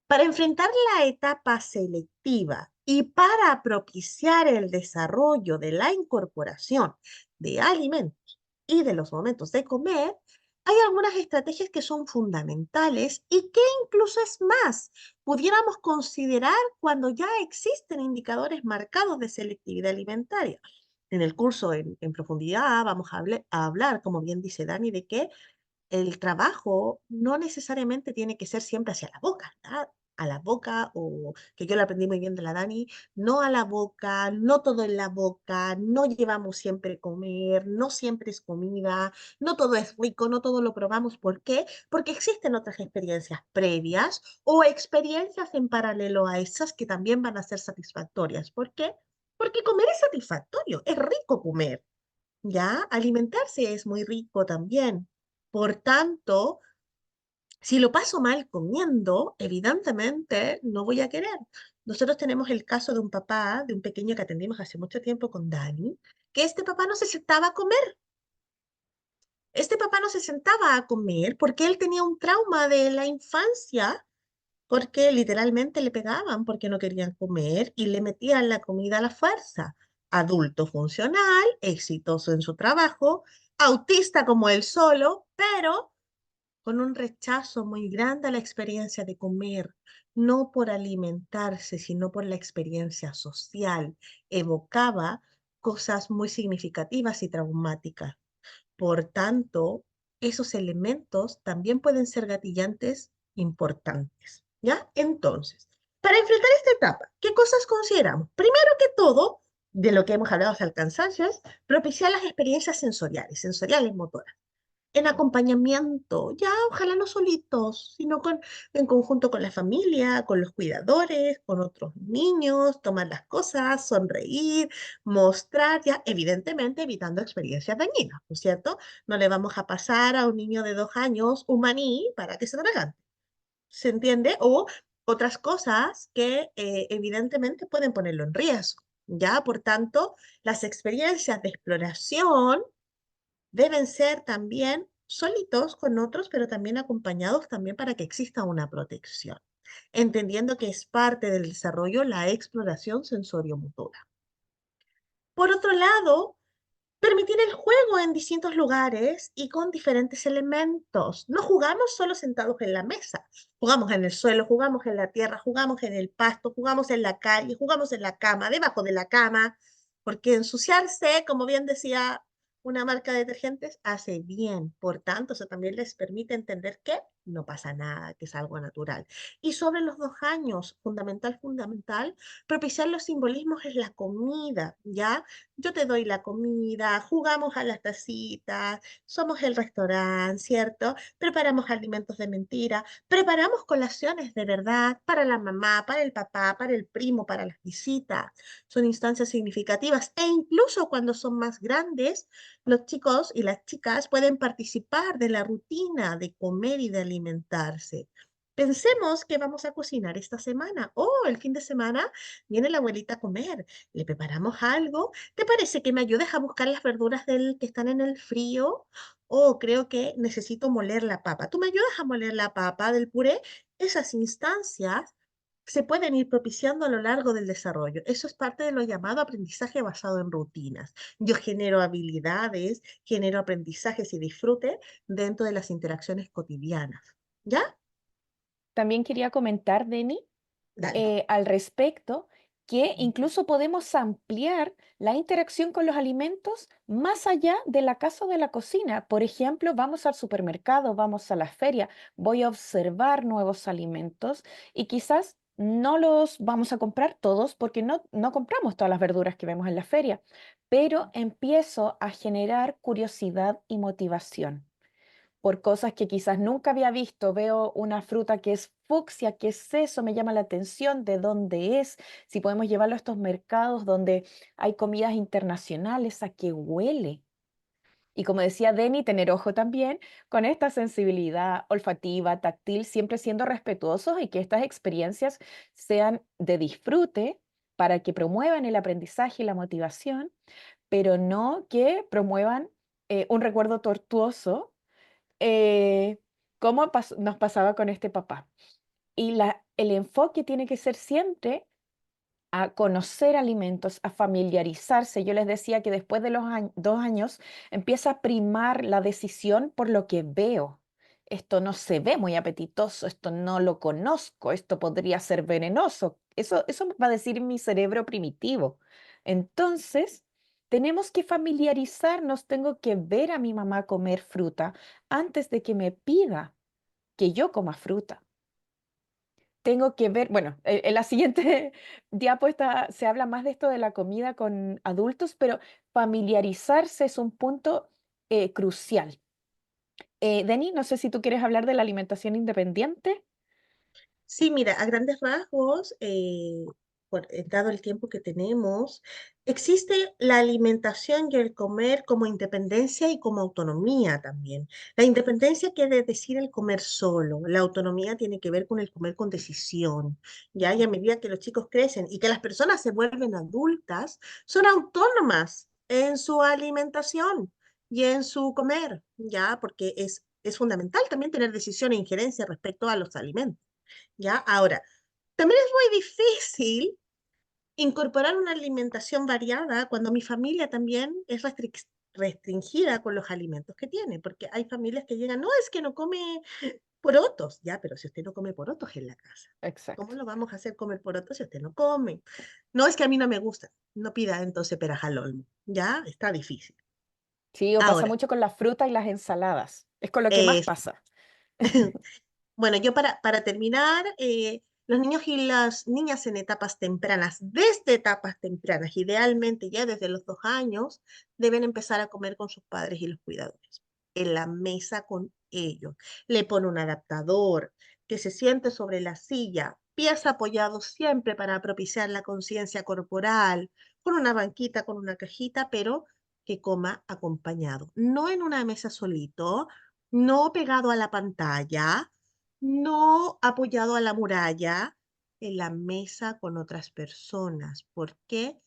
para enfrentar la etapa selectiva y para propiciar el desarrollo de la incorporación de alimentos y de los momentos de comer, hay algunas estrategias que son fundamentales y que incluso es más, pudiéramos considerar cuando ya existen indicadores marcados de selectividad alimentaria. En el curso en profundidad vamos a hablar, como bien dice Dani, de que el trabajo no necesariamente tiene que ser siempre hacia la boca, ¿verdad? A la boca, o que yo lo aprendí muy bien de la Dani, no a la boca, no todo en la boca, no llevamos siempre comer, no siempre es comida, no todo es rico, no todo lo probamos. ¿Por qué? Porque existen otras experiencias previas o experiencias en paralelo a esas que también van a ser satisfactorias. ¿Por qué? Porque comer es satisfactorio, es rico comer. ¿Ya? Alimentarse es muy rico también. Por tanto, si lo paso mal comiendo, evidentemente no voy a querer. Nosotros tenemos el caso de un papá, de un pequeño que atendimos hace mucho tiempo con Dani, que este papá no se sentaba a comer. Este papá no se sentaba a comer porque él tenía un trauma de la infancia, porque literalmente le pegaban porque no querían comer y le metían la comida a la fuerza. Adulto funcional, exitoso en su trabajo, autista como él solo, pero con un rechazo muy grande a la experiencia de comer, no por alimentarse, sino por la experiencia social. Evocaba cosas muy significativas y traumáticas. Por tanto, esos elementos también pueden ser gatillantes importantes. ¿Ya? Entonces, para enfrentar esta etapa, ¿qué cosas consideramos? Primero que todo, de lo que hemos hablado hasta el cansancio, es propiciar las experiencias sensoriales motoras en acompañamiento, ya ojalá no solitos, sino en conjunto con la familia, con los cuidadores, con otros niños, tomar las cosas, sonreír, mostrar, ya evidentemente evitando experiencias dañinas, ¿no es cierto? No le vamos a pasar a un niño de 2 años un maní para que se atragante, ¿se entiende? O otras cosas que evidentemente pueden ponerlo en riesgo. ¿ya? Por tanto, las experiencias de exploración deben ser también solitos con otros, pero también acompañados también para que exista una protección, entendiendo que es parte del desarrollo la exploración sensoriomotora. Por otro lado, permitir el juego en distintos lugares y con diferentes elementos. No jugamos solo sentados en la mesa. Jugamos en el suelo, jugamos en la tierra, jugamos en el pasto, jugamos en la calle, jugamos en la cama, debajo de la cama, porque ensuciarse, como bien decía una marca de detergentes, hace bien. Por tanto, eso también les permite entender que no pasa nada, que es algo natural. Y sobre los 2 años, fundamental, propiciar los simbolismos es la comida, ¿ya? Yo te doy la comida, jugamos a las tacitas, somos el restaurante, ¿cierto? Preparamos alimentos de mentira, preparamos colaciones de verdad para la mamá, para el papá, para el primo, para las visitas. Son instancias significativas e incluso cuando son más grandes, los chicos y las chicas pueden participar de la rutina de comer y de alimentarse. Pensemos que vamos a cocinar esta semana o el fin de semana viene la abuelita a comer. Le preparamos algo. ¿Te parece que me ayudes a buscar las verduras que están en el frío? Oh, creo que necesito moler la papa. ¿Tú me ayudas a moler la papa del puré? Esas instancias se pueden ir propiciando a lo largo del desarrollo. Eso es parte de lo llamado aprendizaje basado en rutinas. Yo genero habilidades, genero aprendizajes y disfrute dentro de las interacciones cotidianas. ¿Ya? También quería comentar, Deni, Dale. al respecto, que incluso podemos ampliar la interacción con los alimentos más allá de la casa o de la cocina. Por ejemplo, vamos al supermercado, vamos a la feria, voy a observar nuevos alimentos y quizás no los vamos a comprar todos porque no compramos todas las verduras que vemos en la feria, pero empiezo a generar curiosidad y motivación por cosas que quizás nunca había visto. Veo una fruta que es fucsia, ¿qué es eso? Me llama la atención, ¿de dónde es? Si podemos llevarlo a estos mercados donde hay comidas internacionales, ¿a qué huele? Y como decía Denny, tener ojo también con esta sensibilidad olfativa, táctil, siempre siendo respetuosos y que estas experiencias sean de disfrute para que promuevan el aprendizaje y la motivación, pero no que promuevan un recuerdo tortuoso eh, como nos pasaba con este papá. Y el enfoque tiene que ser siempre a conocer alimentos, a familiarizarse. Yo les decía que después de los 2 años empieza a primar la decisión por lo que veo. Esto no se ve muy apetitoso, esto no lo conozco, esto podría ser venenoso. Eso va a decir mi cerebro primitivo. Entonces, tenemos que familiarizarnos, tengo que ver a mi mamá comer fruta antes de que me pida que yo coma fruta. Tengo que ver, bueno, en la siguiente diapo se habla más de esto de la comida con adultos, pero familiarizarse es un punto crucial. Deni, no sé si tú quieres hablar de la alimentación independiente. Sí, mira, a grandes rasgos, dado el tiempo que tenemos, existe la alimentación y el comer como independencia y como autonomía también. La independencia quiere decir el comer solo, la autonomía tiene que ver con el comer con decisión, ¿ya? Y a medida que los chicos crecen y que las personas se vuelven adultas, son autónomas en su alimentación y en su comer, ¿ya? Porque es fundamental también tener decisión e injerencia respecto a los alimentos. ¿Ya? Ahora, también es muy difícil incorporar una alimentación variada cuando mi familia también es restringida con los alimentos que tiene, porque hay familias que llegan, no, es que no come porotos, ya, pero si usted no come porotos en la casa, ¿cómo Exacto. lo vamos a hacer comer porotos si usted no come? No, es que a mí no me gusta, no pida entonces peras al olmo, ya, está difícil. Sí, o pasa Ahora, mucho con la fruta y las ensaladas. Es con lo que más es pasa. bueno, yo para terminar, los niños y las niñas en etapas tempranas, desde etapas tempranas, idealmente ya desde los 2 años, deben empezar a comer con sus padres y los cuidadores, en la mesa con ellos. Le pone un adaptador, que se siente sobre la silla, pies apoyados siempre para propiciar la conciencia corporal, con una banquita, con una cajita, pero que coma acompañado, no en una mesa solito, no pegado a la pantalla, no apoyado a la muralla, en la mesa con otras personas. ¿Por qué?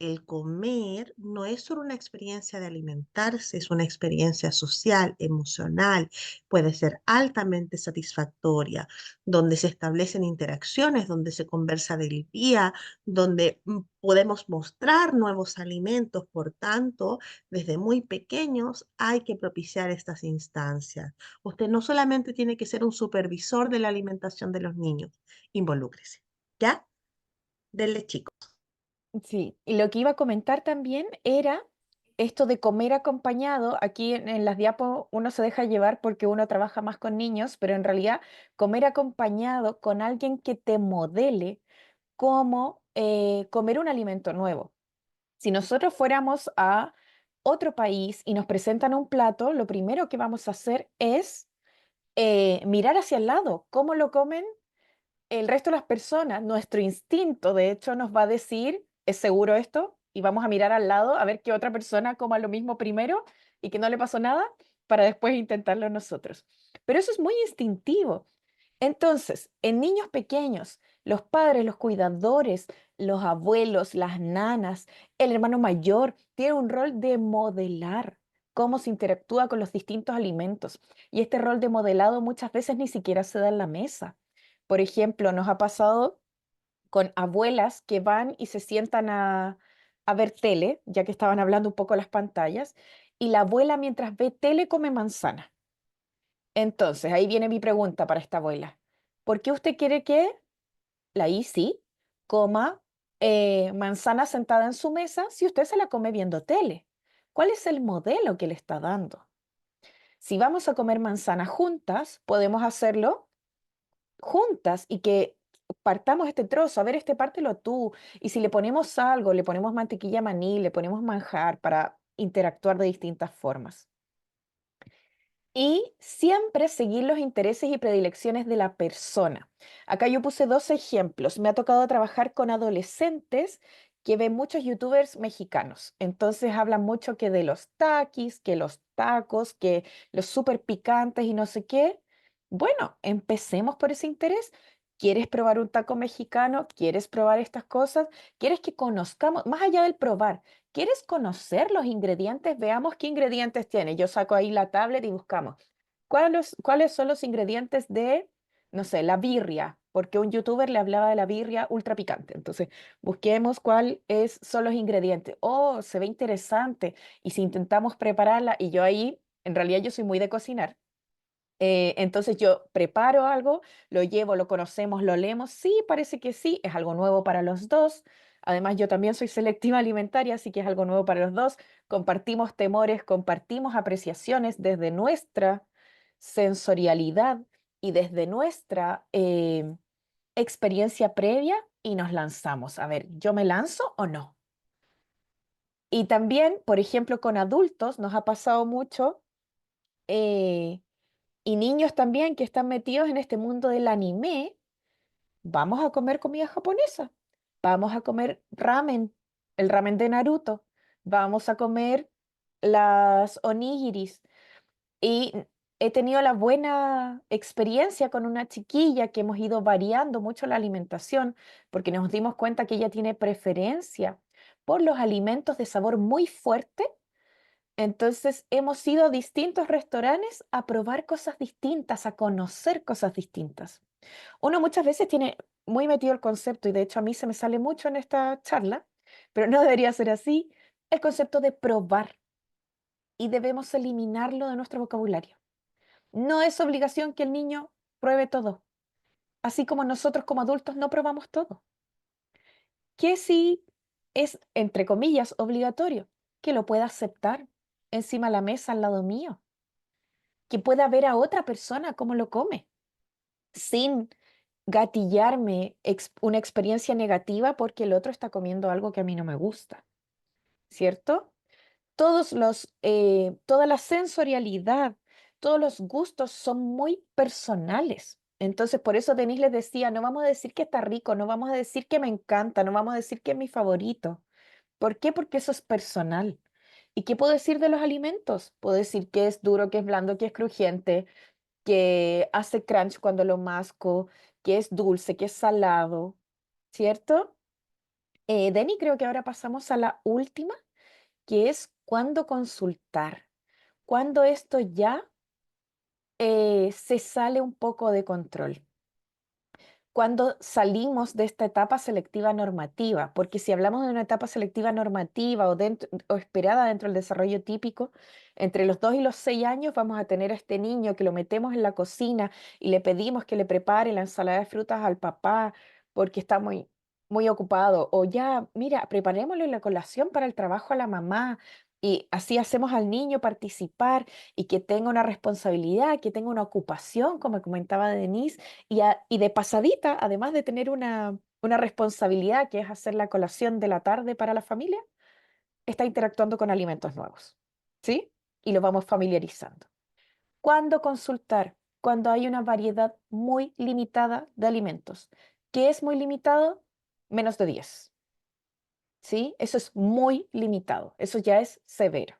el comer no es solo una experiencia de alimentarse, es una experiencia social, emocional, puede ser altamente satisfactoria, donde se establecen interacciones, donde se conversa del día, donde podemos mostrar nuevos alimentos. Por tanto, desde muy pequeños hay que propiciar estas instancias. Usted no solamente tiene que ser un supervisor de la alimentación de los niños, involúcrese, ¿ya? Denle chico. Sí, y lo que iba a comentar también era esto de comer acompañado. Aquí en las diapos uno se deja llevar porque uno trabaja más con niños, pero en realidad comer acompañado con alguien que te modele cómo comer un alimento nuevo. Si nosotros fuéramos a otro país y nos presentan un plato, lo primero que vamos a hacer es mirar hacia el lado, cómo lo comen el resto de las personas. Nuestro instinto, de hecho, nos va a decir, ¿es seguro esto? Y vamos a mirar al lado a ver que otra persona coma lo mismo primero y que no le pasó nada para después intentarlo nosotros. Pero eso es muy instintivo. Entonces, en niños pequeños, los padres, los cuidadores, los abuelos, las nanas, el hermano mayor, tiene un rol de modelar cómo se interactúa con los distintos alimentos. Y este rol de modelado muchas veces ni siquiera se da en la mesa. Por ejemplo, nos ha pasado con abuelas que van y se sientan a ver tele, ya que estaban hablando un poco de las pantallas, y la abuela mientras ve tele come manzana. Entonces, ahí viene mi pregunta para esta abuela. ¿Por qué usted quiere que la Isi coma manzana sentada en su mesa si usted se la come viendo tele? ¿Cuál es el modelo que le está dando? Si vamos a comer manzana juntas, podemos hacerlo juntas y que partamos este trozo, a ver, este pártelo tú, y si le ponemos algo, le ponemos mantequilla maní, le ponemos manjar para interactuar de distintas formas. Y siempre seguir los intereses y predilecciones de la persona. Acá yo puse dos ejemplos. Me ha tocado trabajar con adolescentes que ven muchos youtubers mexicanos. Entonces hablan mucho que de los taquis, que los tacos, que los súper picantes y no sé qué. Bueno, empecemos por ese interés. ¿Quieres probar un taco mexicano? ¿Quieres probar estas cosas? ¿Quieres que conozcamos, más allá del probar? ¿Quieres conocer los ingredientes? Veamos qué ingredientes tiene. Yo saco ahí la tablet y buscamos. ¿Cuáles son los ingredientes de, no sé, la birria? Porque un youtuber le hablaba de la birria ultra picante. Entonces, busquemos cuáles son los ingredientes. Oh, se ve interesante. Y si intentamos prepararla, y yo ahí, en realidad yo soy muy de cocinar. Entonces yo preparo algo, lo llevo, lo conocemos, lo leemos. Sí, parece que sí, es algo nuevo para los dos. Además, yo también soy selectiva alimentaria, así que es algo nuevo para los dos. Compartimos temores, compartimos apreciaciones desde nuestra sensorialidad y desde nuestra experiencia previa y nos lanzamos. A ver, ¿yo me lanzo o no? Y también, por ejemplo, con adultos nos ha pasado mucho. eh, y niños también que están metidos en este mundo del anime, vamos a comer comida japonesa, vamos a comer ramen, el ramen de Naruto, vamos a comer las onigiris. Y he tenido la buena experiencia con una chiquilla que hemos ido variando mucho la alimentación porque nos dimos cuenta que ella tiene preferencia por los alimentos de sabor muy fuerte. Entonces hemos ido a distintos restaurantes a probar cosas distintas, a conocer cosas distintas. Uno muchas veces tiene muy metido el concepto, y de hecho a mí se me sale mucho en esta charla, pero no debería ser así, el concepto de probar, y debemos eliminarlo de nuestro vocabulario. No es obligación que el niño pruebe todo, así como nosotros como adultos no probamos todo. Que sí es, entre comillas, obligatorio, que lo pueda aceptar encima de la mesa al lado mío, que pueda ver a otra persona cómo lo come, sin gatillarme una experiencia negativa porque el otro está comiendo algo que a mí no me gusta, ¿cierto? Toda la sensorialidad, todos los gustos son muy personales. Entonces, por eso Denise les decía, no vamos a decir que está rico, no vamos a decir que me encanta, no vamos a decir que es mi favorito. ¿Por qué? Porque eso es personal. ¿Y qué puedo decir de los alimentos? Puedo decir que es duro, que es blando, que es crujiente, que hace crunch cuando lo masco, que es dulce, que es salado, ¿cierto? Denny, creo que ahora pasamos a la última, que es cuándo consultar. Cuando esto ya se sale un poco de control. Cuando salimos de esta etapa selectiva normativa, porque si hablamos de una etapa selectiva normativa o esperada dentro del desarrollo típico, entre los 2 y los 6 años vamos a tener a este niño que lo metemos en la cocina y le pedimos que le prepare la ensalada de frutas al papá porque está muy, muy ocupado, o ya, mira, preparémosle la colación para el trabajo a la mamá. Y así hacemos al niño participar y que tenga una responsabilidad, que tenga una ocupación, como comentaba Denise, y de pasadita, además de tener una responsabilidad que es hacer la colación de la tarde para la familia, está interactuando con alimentos nuevos, ¿sí? Y lo vamos familiarizando. ¿Cuándo consultar? Cuando hay una variedad muy limitada de alimentos. ¿Qué es muy limitado? Menos de 10, ¿sí? Eso es muy limitado, eso ya es severo.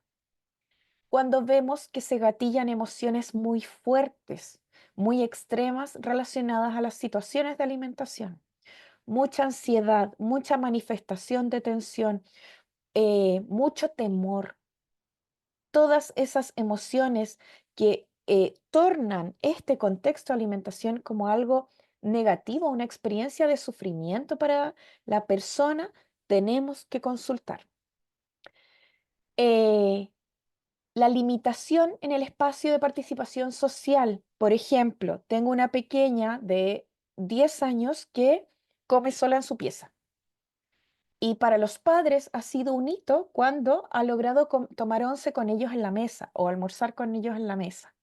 Cuando vemos que se gatillan emociones muy fuertes, muy extremas relacionadas a las situaciones de alimentación, mucha ansiedad, mucha manifestación de tensión, mucho temor, todas esas emociones que tornan este contexto de alimentación como algo negativo, una experiencia de sufrimiento para la persona, tenemos que consultar. Eh, La limitación en el espacio de participación social. Por ejemplo, tengo una pequeña de 10 años que come sola en su pieza. Y para los padres ha sido un hito cuando ha logrado tomar once con ellos en la mesa o almorzar con ellos en la mesa.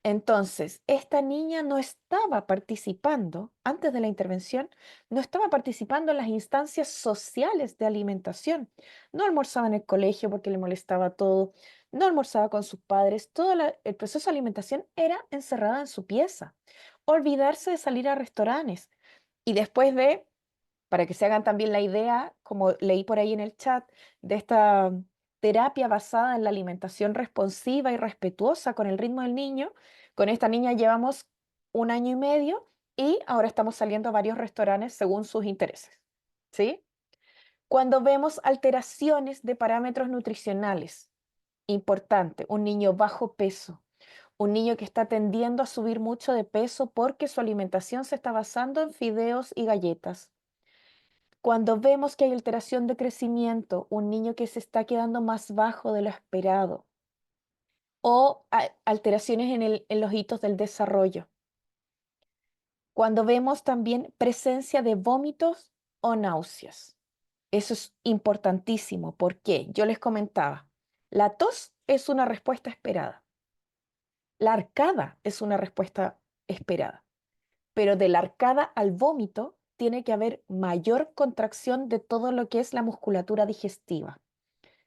Entonces, esta niña no estaba participando, antes de la intervención, no estaba participando en las instancias sociales de alimentación. No almorzaba en el colegio porque le molestaba todo, no almorzaba con sus padres, el proceso de alimentación era encerrada en su pieza. Olvidarse de salir a restaurantes. Y después de, para que se hagan también la idea, como leí por ahí en el chat, de esta terapia basada en la alimentación responsiva y respetuosa con el ritmo del niño. Con esta niña llevamos 1 año y medio y ahora estamos saliendo a varios restaurantes según sus intereses, ¿sí? Cuando vemos alteraciones de parámetros nutricionales, importante, un niño bajo peso, un niño que está tendiendo a subir mucho de peso porque su alimentación se está basando en fideos y galletas. Cuando vemos que hay alteración de crecimiento, un niño que se está quedando más bajo de lo esperado, o alteraciones en los hitos del desarrollo. Cuando vemos también presencia de vómitos o náuseas. Eso es importantísimo. ¿Por qué? Yo les comentaba, la tos es una respuesta esperada. La arcada es una respuesta esperada. Pero de la arcada al vómito tiene que haber mayor contracción de todo lo que es la musculatura digestiva.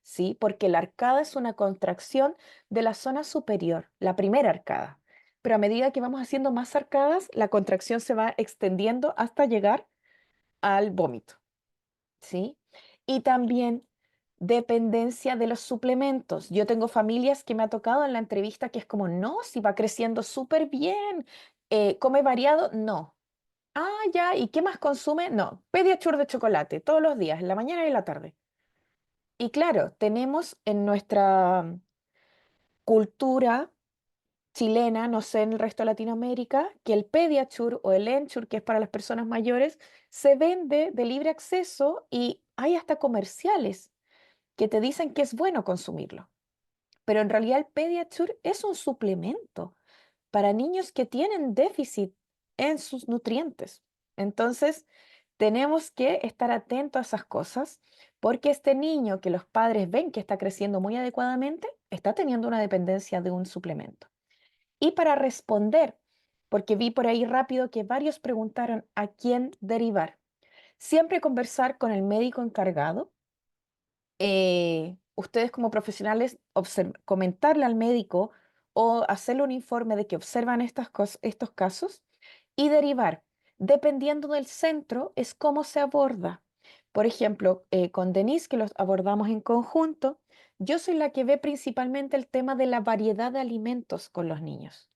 ¿Sí? Porque la arcada es una contracción de la zona superior, la primera arcada. Pero a medida que vamos haciendo más arcadas, la contracción se va extendiendo hasta llegar al vómito, ¿sí? Y también dependencia de los suplementos. Yo tengo familias que me ha tocado en la entrevista que es como, no, si va creciendo súper bien, come variado, no. Ah, ya, ¿y qué más consume? No, Pediasure de chocolate todos los días, en la mañana y en la tarde. Y claro, tenemos en nuestra cultura chilena, no sé en el resto de Latinoamérica, que el Pediasure o el Ensure, que es para las personas mayores, se vende de libre acceso y hay hasta comerciales que te dicen que es bueno consumirlo. Pero en realidad el Pediasure es un suplemento para niños que tienen déficit en sus nutrientes. Entonces, tenemos que estar atentos a esas cosas porque este niño que los padres ven que está creciendo muy adecuadamente, está teniendo una dependencia de un suplemento. Y para responder, porque vi por ahí rápido que varios preguntaron a quién derivar, siempre conversar con el médico encargado. Ustedes como profesionales comentarle al médico o hacerle un informe de que observan estos casos y derivar. Dependiendo del centro, es cómo se aborda. Por ejemplo, con Denise, que los abordamos en conjunto, yo soy la que ve principalmente el tema de la variedad de alimentos con los niños.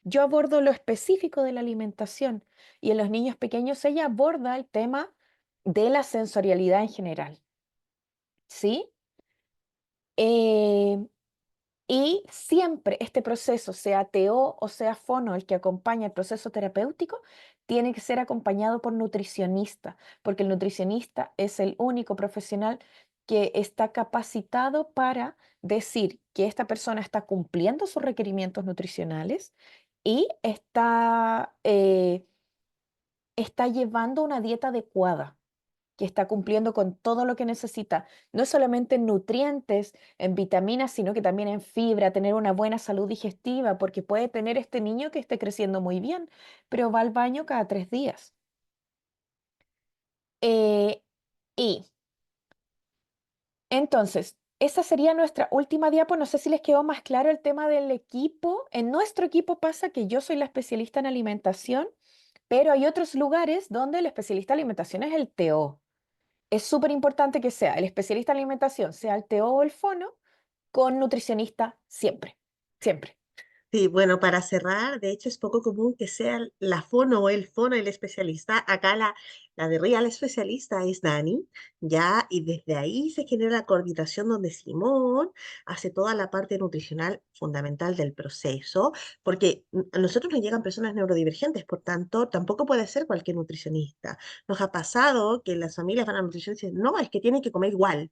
Yo abordo lo específico de la alimentación y en los niños pequeños ella aborda el tema de la sensorialidad en general, ¿sí? Eh, y siempre este proceso, sea TO o sea fono, el que acompaña el proceso terapéutico, tiene que ser acompañado por nutricionista, porque el nutricionista es el único profesional que está capacitado para decir que esta persona está cumpliendo sus requerimientos nutricionales y está llevando una dieta adecuada, que está cumpliendo con todo lo que necesita, no solamente en nutrientes, en vitaminas, sino que también en fibra, tener una buena salud digestiva, porque puede tener este niño que esté creciendo muy bien, pero va al baño cada 3 días. Eh, y entonces, esa sería nuestra última diapo. No sé si les quedó más claro el tema del equipo. En nuestro equipo pasa que yo soy la especialista en alimentación, pero hay otros lugares donde el especialista en alimentación es el TO. Es súper importante que sea el especialista en alimentación, sea el TO o el fono, con nutricionista siempre, siempre. Sí, bueno, para cerrar, de hecho es poco común que sea la fono o el fono el especialista. Acá la de Real especialista es Dani, ya, y desde ahí se genera la coordinación donde Simón hace toda la parte nutricional fundamental del proceso, porque a nosotros nos llegan personas neurodivergentes, por tanto, tampoco puede ser cualquier nutricionista. Nos ha pasado que las familias van a nutricionista y dicen, no, es que tienen que comer igual,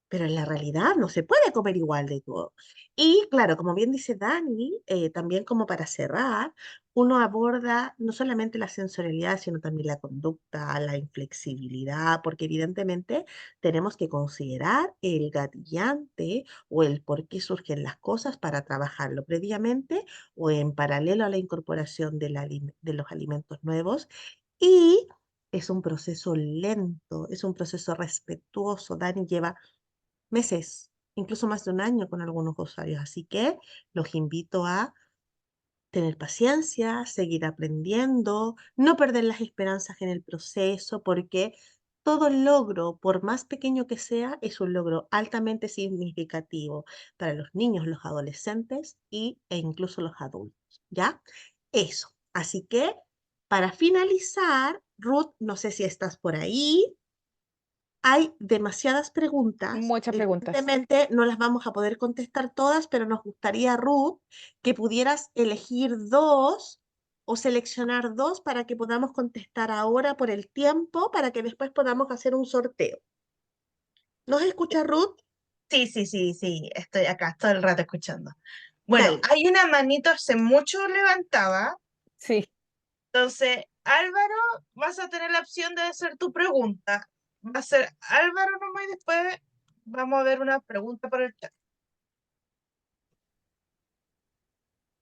pero en la realidad no se puede comer igual de todo. Y claro, como bien dice Dani, también como para cerrar, uno aborda no solamente la sensorialidad, sino también la conducta, la inflexibilidad, porque evidentemente tenemos que considerar el gatillante o el por qué surgen las cosas para trabajarlo previamente o en paralelo a la incorporación de los alimentos nuevos. Y es un proceso lento, es un proceso respetuoso. Dani lleva meses, incluso más de un año con algunos usuarios. Así que los invito a tener paciencia, seguir aprendiendo, no perder las esperanzas en el proceso, porque todo logro, por más pequeño que sea, es un logro altamente significativo para los niños, los adolescentes e incluso los adultos. ¿Ya? Eso. Así que, para finalizar, Ruth, no sé si estás por ahí. Hay demasiadas preguntas. Muchas preguntas. Evidentemente no las vamos a poder contestar todas, pero nos gustaría, Ruth, que pudieras elegir dos o seleccionar dos para que podamos contestar ahora por el tiempo, para que después podamos hacer un sorteo. ¿Nos escucha, Ruth? Sí, sí, sí, sí, estoy acá todo el rato escuchando. Bueno, Dale. hay una manito hace mucho levantada, Sí, entonces Álvaro, vas a tener la opción de hacer tu pregunta. Va a ser Álvaro nomás y después vamos a ver una pregunta por el chat.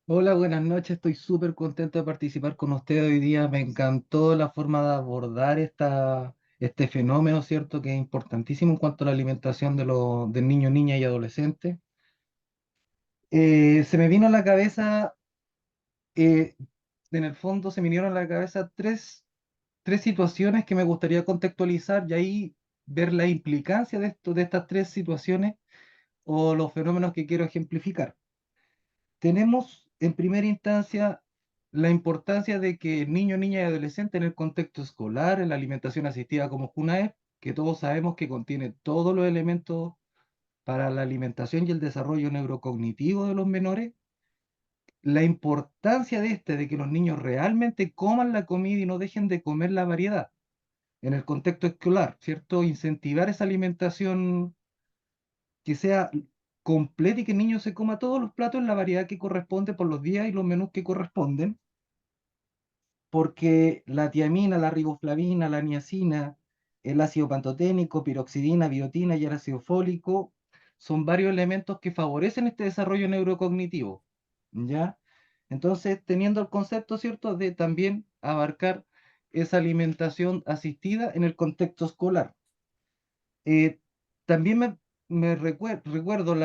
Hola, buenas noches. Estoy súper contento de participar con ustedes hoy día. Me encantó la forma de abordar este fenómeno, ¿cierto? Que es importantísimo en cuanto a la alimentación de niños, niñas y adolescentes. Se me vino a la cabeza, eh, en el fondo se me vinieron a la cabeza tres situaciones que me gustaría contextualizar y ahí ver la implicancia de estas tres situaciones o los fenómenos que quiero ejemplificar. Tenemos en primera instancia la importancia de que niño, niña y adolescente en el contexto escolar, en la alimentación asistida como CUNAEP, que todos sabemos que contiene todos los elementos para la alimentación y el desarrollo neurocognitivo de los menores, la importancia de que los niños realmente coman la comida y no dejen de comer la variedad en el contexto escolar, ¿cierto? Incentivar esa alimentación que sea completa y que el niño se coma todos los platos en la variedad que corresponde por los días y los menús que corresponden, porque la tiamina, la riboflavina, la niacina, el ácido pantoténico, piroxidina, biotina y el ácido fólico son varios elementos que favorecen este desarrollo neurocognitivo, ¿ya? Entonces, teniendo el concepto, ¿cierto?, de también abarcar esa alimentación asistida en el contexto escolar. Eh, también recuerdo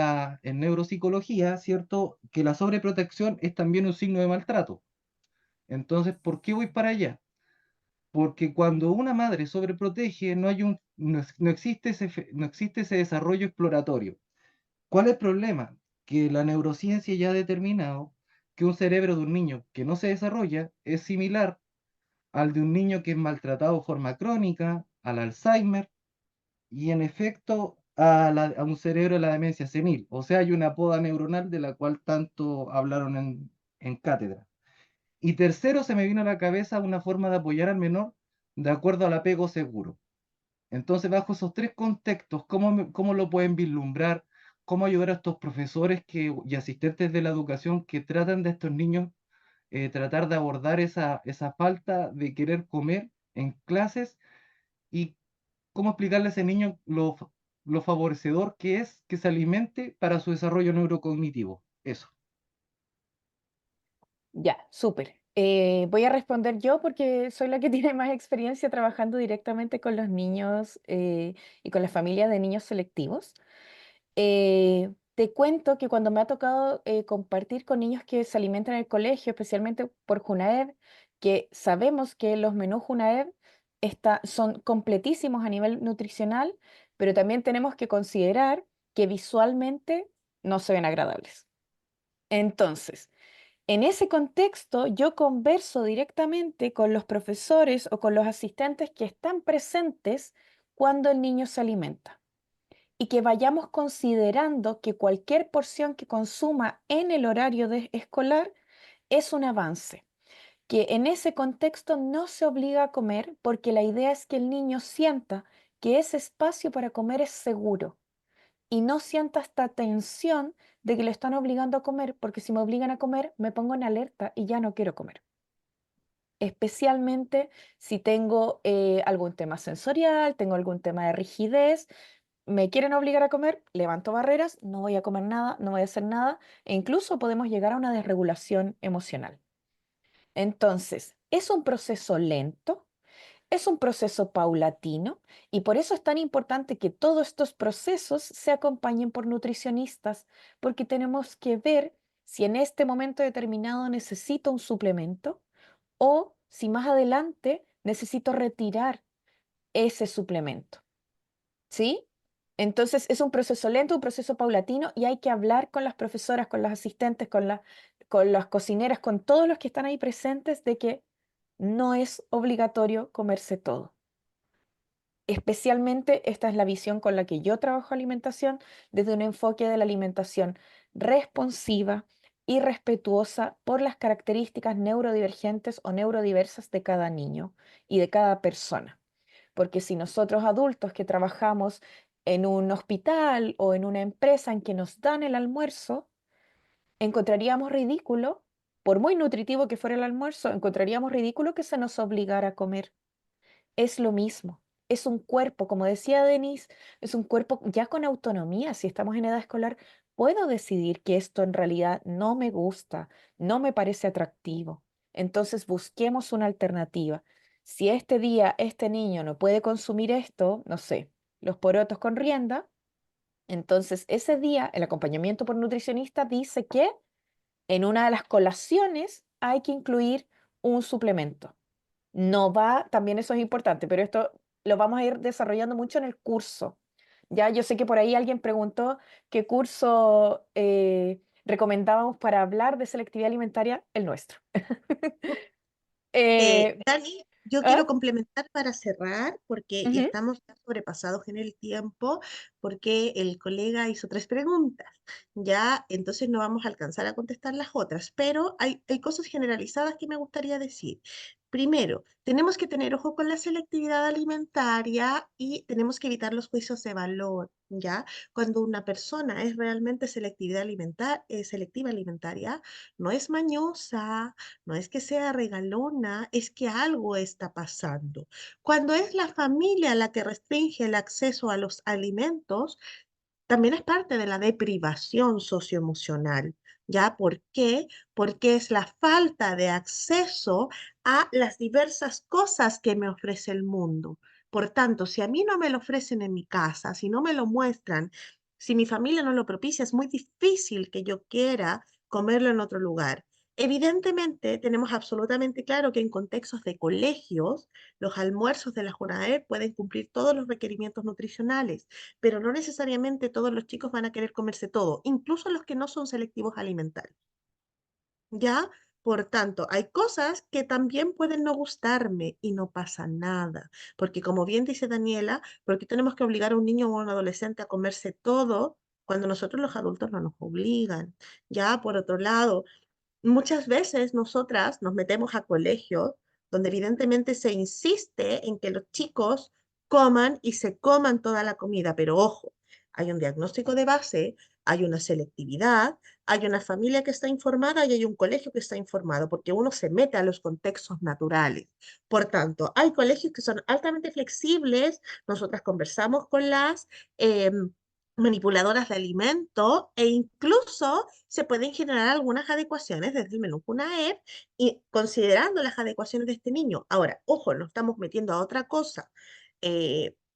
en neuropsicología, ¿cierto?, que la sobreprotección es también un signo de maltrato. Entonces, ¿por qué voy para allá? Porque cuando una madre sobreprotege, no existe no existe ese desarrollo exploratorio. ¿Cuál es el problema? Que la neurociencia ya ha determinado que un cerebro de un niño que no se desarrolla es similar al de un niño que es maltratado de forma crónica, al Alzheimer y en efecto a un cerebro de la demencia senil. O sea, hay una poda neuronal de la cual tanto hablaron en cátedra. Y tercero, se me vino a la cabeza una forma de apoyar al menor de acuerdo al apego seguro. Entonces, bajo esos tres contextos, ¿cómo lo pueden vislumbrar? ¿Cómo ayudar a estos profesores y asistentes de la educación que tratan de estos niños, tratar de abordar esa falta de querer comer en clases y cómo explicarle a ese niño lo favorecedor que es que se alimente para su desarrollo neurocognitivo? Eso. Ya, súper. Voy a responder yo porque soy la que tiene más experiencia trabajando directamente con los niños y con las familias de niños selectivos. Te cuento que cuando me ha tocado compartir con niños que se alimentan en el colegio, especialmente por Junaed, que sabemos que los menús Junaed son completísimos a nivel nutricional, pero también tenemos que considerar que visualmente no se ven agradables. Entonces, en ese contexto, yo converso directamente con los profesores o con los asistentes que están presentes cuando el niño se alimenta y que vayamos considerando que cualquier porción que consuma en el horario escolar es un avance, que en ese contexto no se obliga a comer porque la idea es que el niño sienta que ese espacio para comer es seguro y no sienta esta tensión de que lo están obligando a comer, porque si me obligan a comer, me pongo en alerta y ya no quiero comer. Especialmente si tengo algún tema sensorial, tengo algún tema de rigidez, me quieren obligar a comer, levanto barreras, no voy a comer nada, no voy a hacer nada, e incluso podemos llegar a una desregulación emocional. Entonces, es un proceso lento, es un proceso paulatino y por eso es tan importante que todos estos procesos se acompañen por nutricionistas, porque tenemos que ver si en este momento determinado necesito un suplemento o si más adelante necesito retirar ese suplemento. ¿Sí? Entonces es un proceso lento, un proceso paulatino y hay que hablar con las profesoras, con las asistentes, con las cocineras, con todos los que están ahí presentes de que no es obligatorio comerse todo. Especialmente esta es la visión con la que yo trabajo alimentación desde un enfoque de la alimentación responsiva y respetuosa por las características neurodivergentes o neurodiversas de cada niño y de cada persona. Porque si nosotros adultos que trabajamos en un hospital o en una empresa en que nos dan el almuerzo, encontraríamos ridículo, por muy nutritivo que fuera el almuerzo, encontraríamos ridículo que se nos obligara a comer. Es lo mismo. Es un cuerpo, como decía Denise, es un cuerpo ya con autonomía. Si estamos en edad escolar, puedo decidir que esto en realidad no me gusta, no me parece atractivo. Entonces busquemos una alternativa. Si este día este niño no puede consumir esto, no sé, los porotos con rienda, entonces ese día el acompañamiento por nutricionista dice que en una de las colaciones hay que incluir un suplemento. No va, también eso es importante, pero esto lo vamos a ir desarrollando mucho en el curso. Ya, yo sé que por ahí alguien preguntó qué curso recomendábamos para hablar de selectividad alimentaria, el nuestro. Eh, Dani, yo ¿Ah? quiero complementar para cerrar, porque Ujú. estamos ya sobrepasados en el tiempo, porque el colega hizo tres preguntas, ya, entonces no vamos a alcanzar a contestar las otras, pero hay cosas generalizadas que me gustaría decir. Primero, tenemos que tener ojo con la selectividad alimentaria y tenemos que evitar los juicios de valor, ¿ya? Cuando una persona es realmente selectiva alimentaria, no es mañosa, no es que sea regalona, es que algo está pasando. Cuando es la familia la que restringe el acceso a los alimentos, también es parte de la deprivación socioemocional. ¿Ya? ¿Por qué? Porque es la falta de acceso a las diversas cosas que me ofrece el mundo. Por tanto, si a mí no me lo ofrecen en mi casa, si no me lo muestran, si mi familia no lo propicia, es muy difícil que yo quiera comerlo en otro lugar. Evidentemente, tenemos absolutamente claro que en contextos de colegios, los almuerzos de la jornada pueden cumplir todos los requerimientos nutricionales, pero no necesariamente todos los chicos van a querer comerse todo, incluso los que no son selectivos alimentarios. ¿Ya? Por tanto, hay cosas que también pueden no gustarme y no pasa nada, porque como bien dice Daniela, ¿por qué tenemos que obligar a un niño o a un adolescente a comerse todo cuando nosotros los adultos no nos obligan? Ya, por otro lado, muchas veces nosotras nos metemos a colegios donde evidentemente se insiste en que los chicos coman y se coman toda la comida, pero ojo, hay un diagnóstico de base, hay una selectividad, hay una familia que está informada y hay un colegio que está informado, porque uno se mete a los contextos naturales. Por tanto, hay colegios que son altamente flexibles, nosotras conversamos con las manipuladoras de alimento e incluso se pueden generar algunas adecuaciones desde el menú CUNAEP y considerando las adecuaciones de este niño. Ahora, ojo, no estamos metiendo a otra cosa.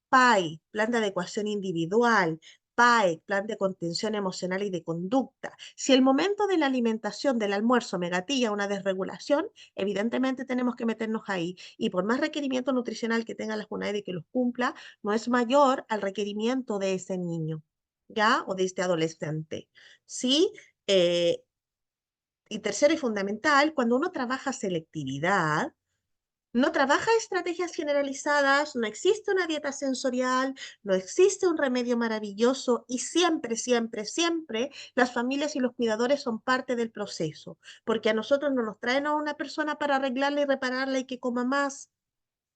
PAI, plan de adecuación individual, PAE, plan de contención emocional y de conducta. Si el momento de la alimentación del almuerzo me gatilla una desregulación, evidentemente tenemos que meternos ahí. Y por más requerimiento nutricional que tenga la CUNAEP y que los cumpla, no es mayor al requerimiento de ese niño. ¿Ya? O de este adolescente. ¿Sí? Y tercero y fundamental, cuando uno trabaja selectividad, no trabaja estrategias generalizadas, no existe una dieta sensorial, no existe un remedio maravilloso y siempre, siempre, siempre las familias y los cuidadores son parte del proceso, porque a nosotros no nos traen a una persona para arreglarla y repararla y que coma más.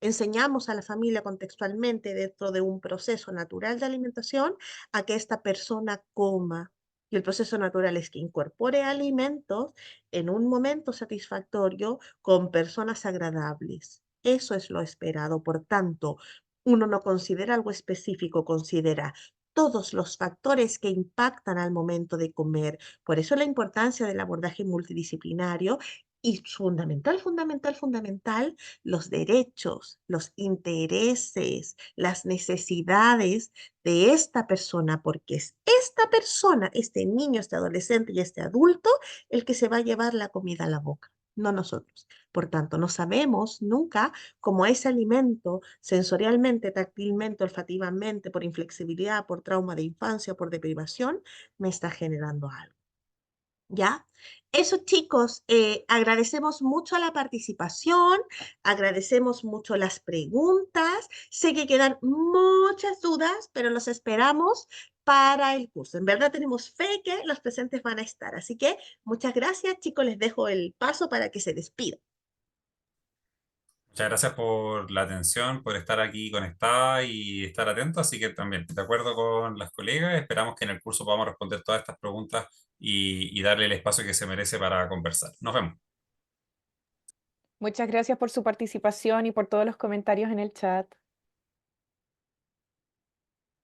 Enseñamos a la familia contextualmente dentro de un proceso natural de alimentación a que esta persona coma. Y el proceso natural es que incorpore alimentos en un momento satisfactorio con personas agradables. Eso es lo esperado. Por tanto, uno no considera algo específico, considera todos los factores que impactan al momento de comer. Por eso la importancia del abordaje multidisciplinario y fundamental, fundamental, fundamental, los derechos, los intereses, las necesidades de esta persona, porque es esta persona, este niño, este adolescente y este adulto, el que se va a llevar la comida a la boca, no nosotros. Por tanto, no sabemos nunca cómo ese alimento sensorialmente, táctilmente, olfativamente, por inflexibilidad, por trauma de infancia, por deprivación, me está generando algo. ¿Ya? Eso, chicos, agradecemos mucho la participación, agradecemos mucho las preguntas. Sé que quedan muchas dudas, pero los esperamos para el curso. En verdad tenemos fe que los presentes van a estar. Así que muchas gracias, chicos. Les dejo el paso para que se despidan. Muchas gracias por la atención, por estar aquí conectada y estar atento. Así que también, de acuerdo con las colegas, esperamos que en el curso podamos responder todas estas preguntas y darle el espacio que se merece para conversar. Nos vemos. Muchas gracias por su participación y por todos los comentarios en el chat.